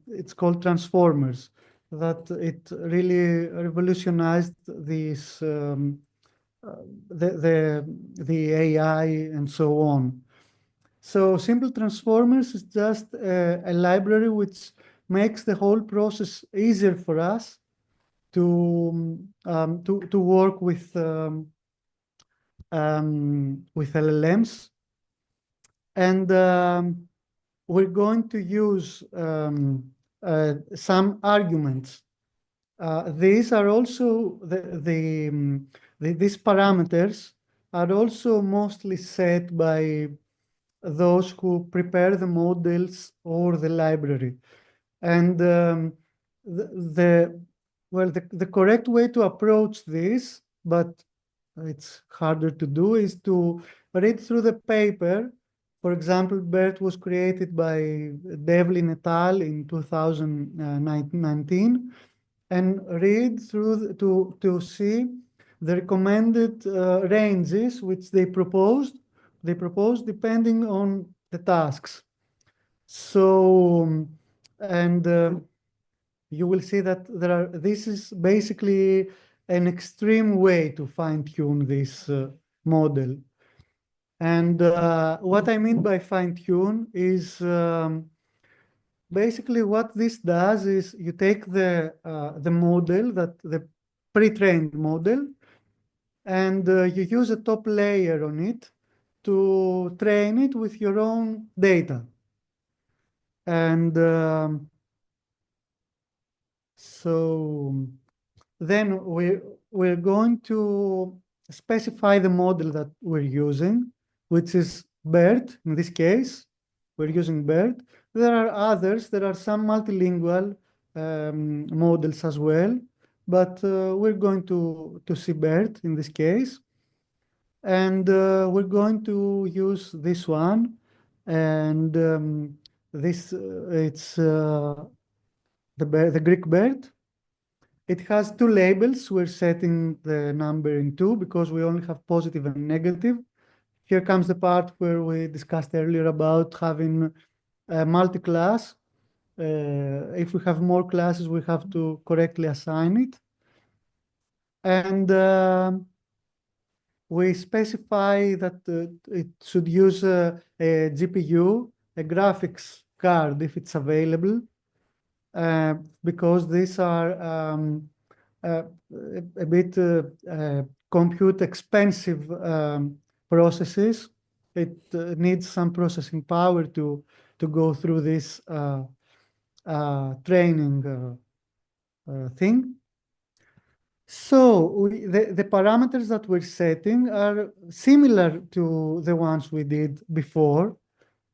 it's called transformers. That it really revolutionized this the AI and so on. So simple transformers is just a library which makes the whole process easier for us to work with LLMs, and we're going to use some arguments. These are also these parameters are also mostly set by those who prepare the models or the library. And the correct way to approach this, but it's harder to do, is to read through the paper. For example, BERT was created by Devlin et al. In 2019, and read through to see the recommended ranges which they proposed depending on the tasks. So, and you will see that this is basically an extreme way to fine-tune this model. And what I mean by fine-tune is basically what this does is you take the model, the pre-trained model, and you use a top layer on it to train it with your own data. And so then we're going to specify the model that we're using, which is BERT. In this case, we're using BERT. There are others. There are some multilingual models as well, but we're going to see BERT in this case. And we're going to use this one. And this it's the Greek BERT. It has two labels. We're setting the number in 2 because we only have positive and negative. Here comes the part where we discussed earlier about having a multi-class. If we have more classes, we have to correctly assign it. And we specify that it should use a GPU, a graphics card, if it's available, because these are a bit compute expensive processes. It needs some processing power to go through this training thing. So the parameters that we're setting are similar to the ones we did before.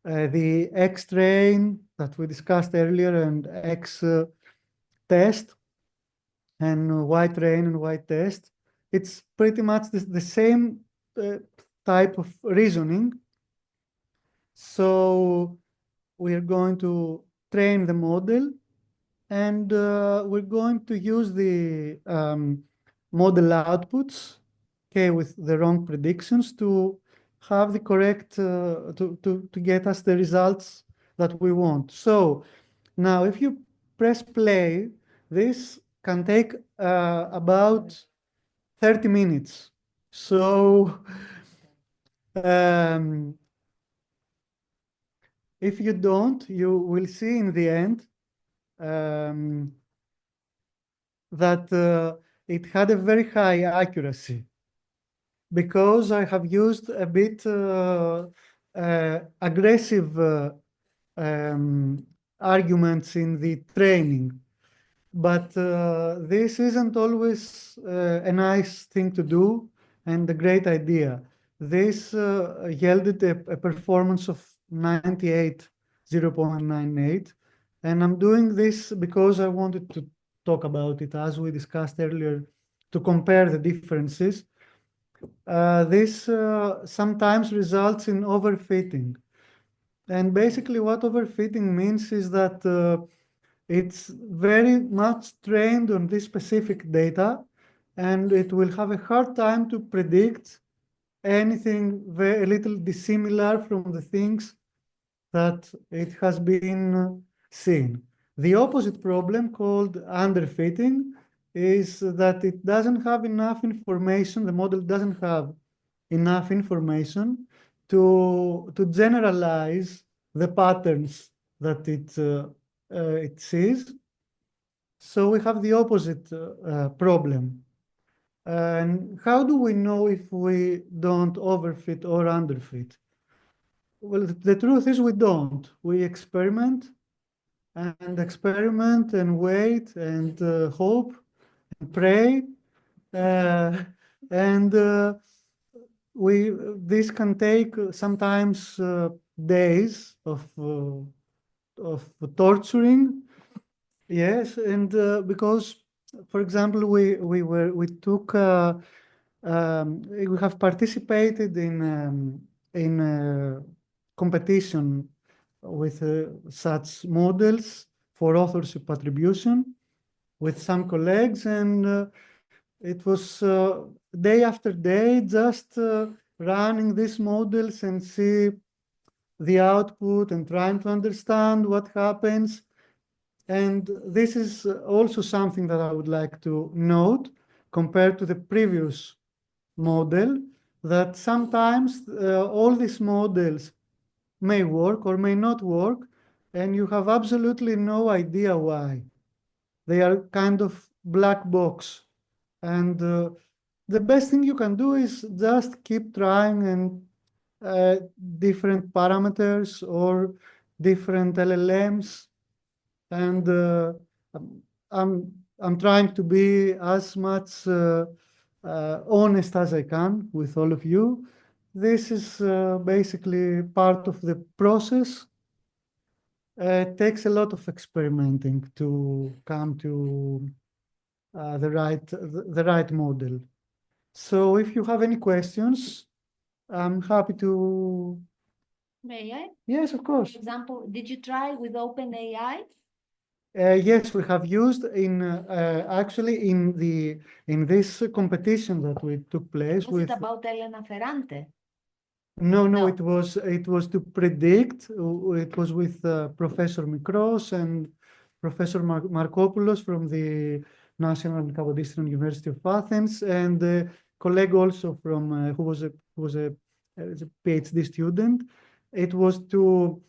The X train that we discussed earlier and X test and Y train and Y test. It's pretty much the same type of reasoning. So we're going to train the model, and we're going to use the model outputs, okay, with the wrong predictions to have the correct, to get us the results that we want. So now if you press play, this can take about 30 minutes. So if you don't, you will see in the end that it had a very high accuracy because I have used a bit aggressive arguments in the training. But this isn't always a nice thing to do and a great idea. This yielded a performance of 0.98, and I'm doing this because I wanted to talk about it, as we discussed earlier, to compare the differences. This sometimes results in overfitting. And basically what overfitting means is that it's very much trained on this specific data, and it will have a hard time to predict anything very little dissimilar from the things that it has been seen. The opposite problem, called underfitting, is that it doesn't have enough information, the model doesn't have enough information to generalize the patterns that it sees. So we have the opposite problem. And how do we know if we don't overfit or underfit? Well, the truth is we don't. We experiment and wait and hope and pray. This can take sometimes days of torturing. Yes, and because, for example, we have participated in competition with such models for authorship attribution with some colleagues, and it was day after day just running these models and see the output and trying to understand what happens. And this is also something that I would like to note compared to the previous model, that sometimes all these models may work or may not work, and you have absolutely no idea why. They are kind of black box. And the best thing you can do is just keep trying, and different parameters or different LLMs. And I'm trying to be as much honest as I can with all of you. This is basically part of the process. It takes a lot of experimenting to come to the right model. So if you have any questions, I'm happy to. May I? Yes, of course. For example, did you try with OpenAI? Yes, we have used actually in this competition that we took place Was with. it about Elena Ferrante? No, No. it was to predict. It was with Professor Mikros and Professor Markopoulos from the National Kapodistrian University of Athens, and a colleague also from who was a PhD student. It was to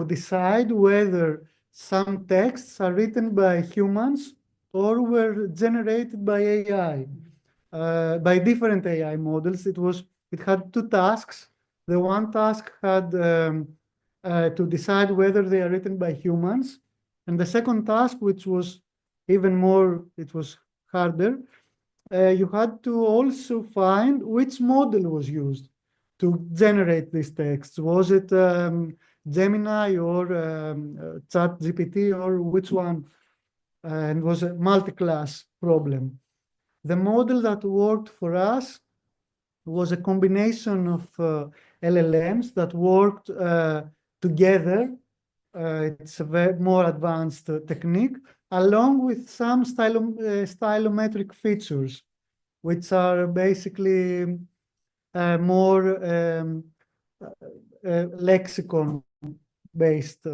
decide whether some texts are written by humans or were generated by AI, by different AI models. It had two tasks. The one task had to decide whether they are written by humans, and the second task, which was even more, it was harder, you had to also find which model was used to generate these texts. Was it Gemini or ChatGPT, or which one? And it was a multi-class problem. The model that worked for us was a combination of LLMs that worked together. It's a very more advanced technique, along with some stylometric features, which are basically more lexicon-based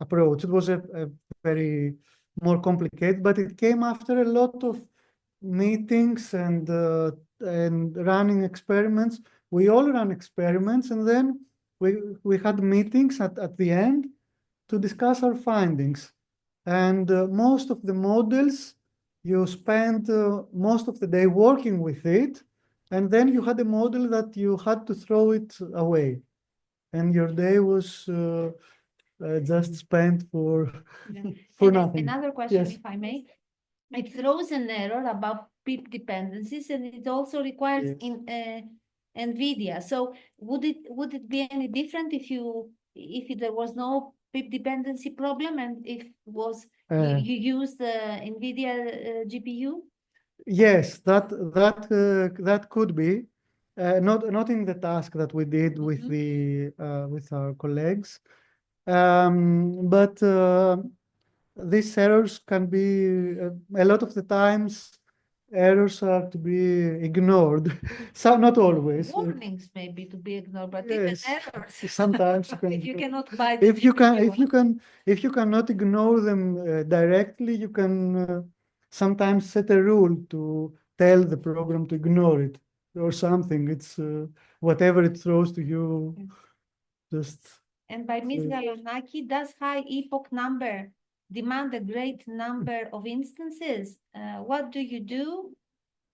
approach. It was a very more complicated, but it came after a lot of meetings and running experiments. We all ran experiments, and then we had meetings at the end to discuss our findings. And most of the models, you spend most of the day working with it, and then you had a model that you had to throw it away, and your day was just spent for And nothing. another question, Yes. if I may. It throws an error about PIP dependencies, and it also requires Yes. in NVIDIA. So would it be any different if there was no PIP dependency problem, and if was you use the NVIDIA GPU? Yes, that could be. Not in the task that we did with with our colleagues, but these errors can be a lot of the times errors are to be ignored. So not always. Warnings maybe to be ignored, but Yes, even errors. sometimes you can. If you cannot buy the If you GPU. if you cannot ignore them directly, you can sometimes set a rule to tell the program to ignore it or something. It's whatever it throws to you, just. And by Ms. Galonaki, does high epoch number demand a great number of instances? What do you do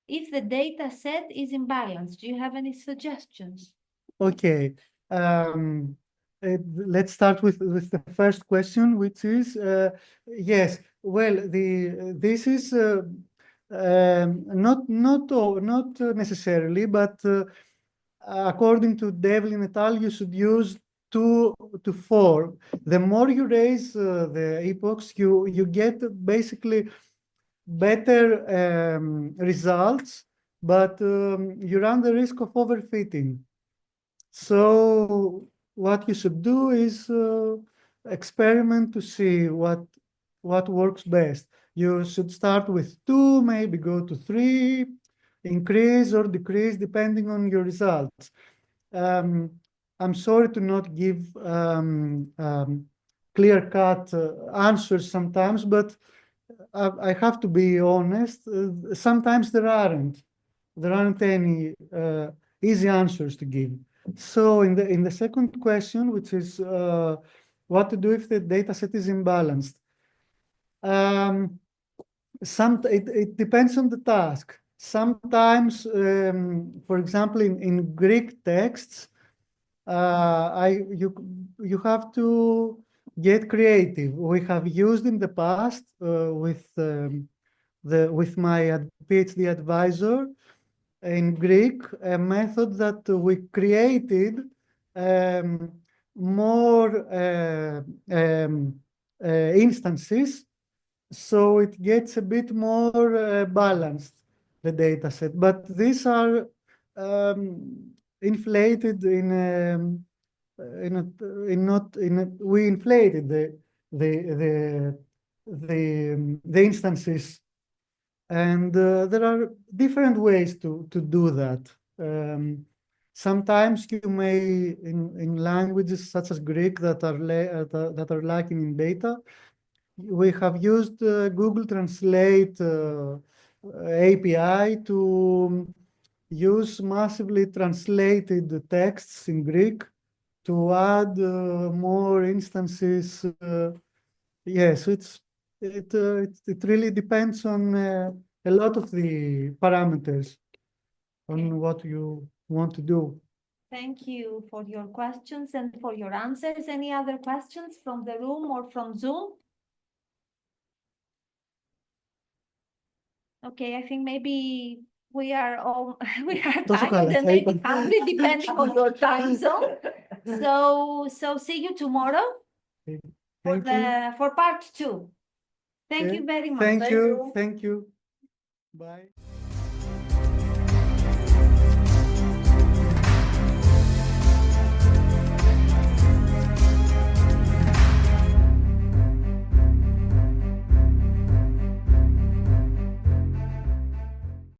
if the data set is imbalanced? Do you have any suggestions? Okay. Um, let's start with the first question, which is yes. Well, this is not necessarily, but according to Devlin et al., you should use 2 to 4. The more you raise the epochs, you get basically better results, but you run the risk of overfitting. So what you should do is experiment to see what works best. You should start with 2, maybe go to 3, increase or decrease depending on your results. I'm sorry to not give clear-cut answers sometimes, but I have to be honest. Sometimes there aren't any easy answers to give. So in the second question, which is what to do if the data set is imbalanced. It depends on the task. Sometimes, for example, in Greek texts, you have to get creative. We have used in the past with my PhD advisor in Greek a method that we created more instances, so it gets a bit more balanced, the data set. But these are inflated we inflated the instances, and there are different ways to do that. Sometimes you may, in languages such as Greek that are lacking in data, we have used Google Translate API to use massively translated texts in Greek to add more instances. Yes, it really depends on a lot of the parameters on what you want to do. Thank you for your questions and for your answers. Any other questions from the room or from Zoom? Okay, I think maybe we are all tired and maybe hungry, depending on your time zone. So see you tomorrow for part 2. Thank you very much. Thank you. Bye.